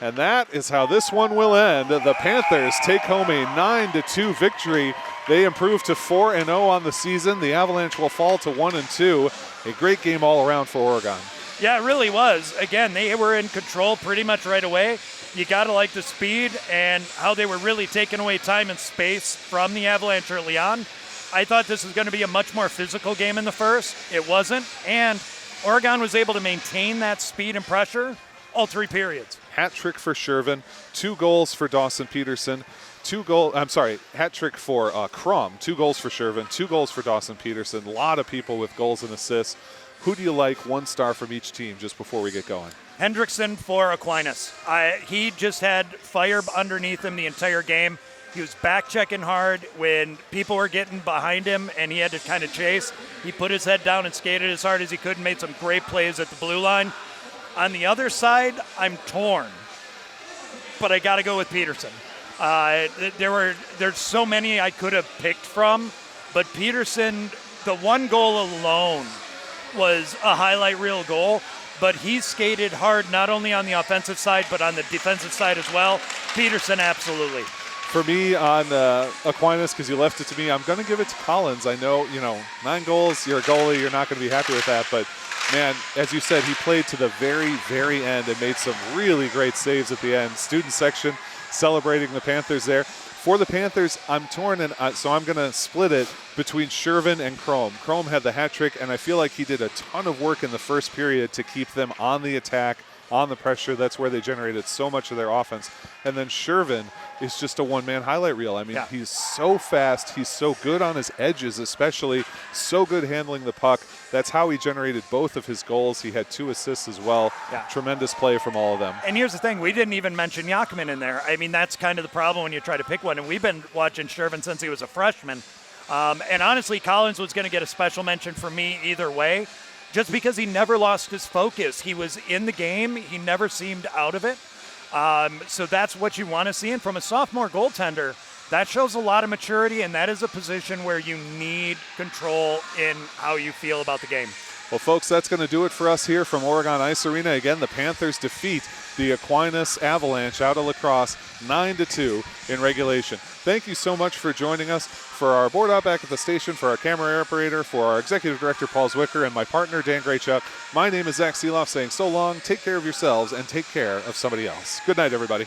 And that is how this one will end. The Panthers take home a 9-2 victory. They improve to 4-0 on the season. The Avalanche will fall to 1-2. A great game all around for Oregon. Yeah, it really was. Again, they were in control pretty much right away. You got to like the speed and how they were really taking away time and space from the Avalanche early on. I thought this was going to be a much more physical game in the first. It wasn't. And Oregon was able to maintain that speed and pressure all 3 periods. Hat trick for Shervin, 2 goals for Dawson Peterson, hat trick for Crum, 2 goals for Shervin, 2 goals for Dawson Peterson. A lot of people with goals and assists. Who do you like 1 star from each team just before we get going? Hendrickson for Aquinas. He just had fire underneath him the entire game. He was back checking hard when people were getting behind him and he had to kind of chase. He put his head down and skated as hard as he could and made some great plays at the blue line. On the other side, I'm torn, but I got to go with Peterson. There's so many I could have picked from, but Peterson, the 1 goal alone was a highlight reel goal, but he skated hard not only on the offensive side, but on the defensive side as well. Peterson, absolutely. For me on Aquinas, because you left it to me, I'm going to give it to Collins. I know, 9 goals, you're a goalie, you're not going to be happy with that, but man, as you said, he played to the very, very end and made some really great saves at the end. Student section celebrating the Panthers there. For the Panthers, I'm torn, and so I'm going to split it between Shervin and Chrome. Chrome had the hat trick, and I feel like he did a ton of work in the first period to keep them on the attack, on the pressure. That's where they generated so much of their offense. And then Shervin is just a one-man highlight reel. I mean, He's so fast. He's so good on his edges, especially. So good handling the puck. That's how he generated both of his goals. He had 2 assists as well. Yeah. Tremendous play from all of them. And here's the thing. We didn't even mention Yakman in there. I mean, that's kind of the problem when you try to pick one. And we've been watching Shervin since he was a freshman. And honestly, Collins was going to get a special mention for me either way, just because he never lost his focus. He was in the game. He never seemed out of it. So that's what you want to see. And from a sophomore goaltender, that shows a lot of maturity, and that is a position where you need control in how you feel about the game. Well, folks, that's going to do it for us here from Oregon Ice Arena. Again, the Panthers defeat the Aquinas Avalanche out of La Crosse 9-2 in regulation. Thank you so much for joining us. For our board op back at the station, for our camera operator, for our executive director, Paul Zwicker, and my partner, Dan Graychuk, my name is Zach Seeloff saying so long, take care of yourselves, and take care of somebody else. Good night, everybody.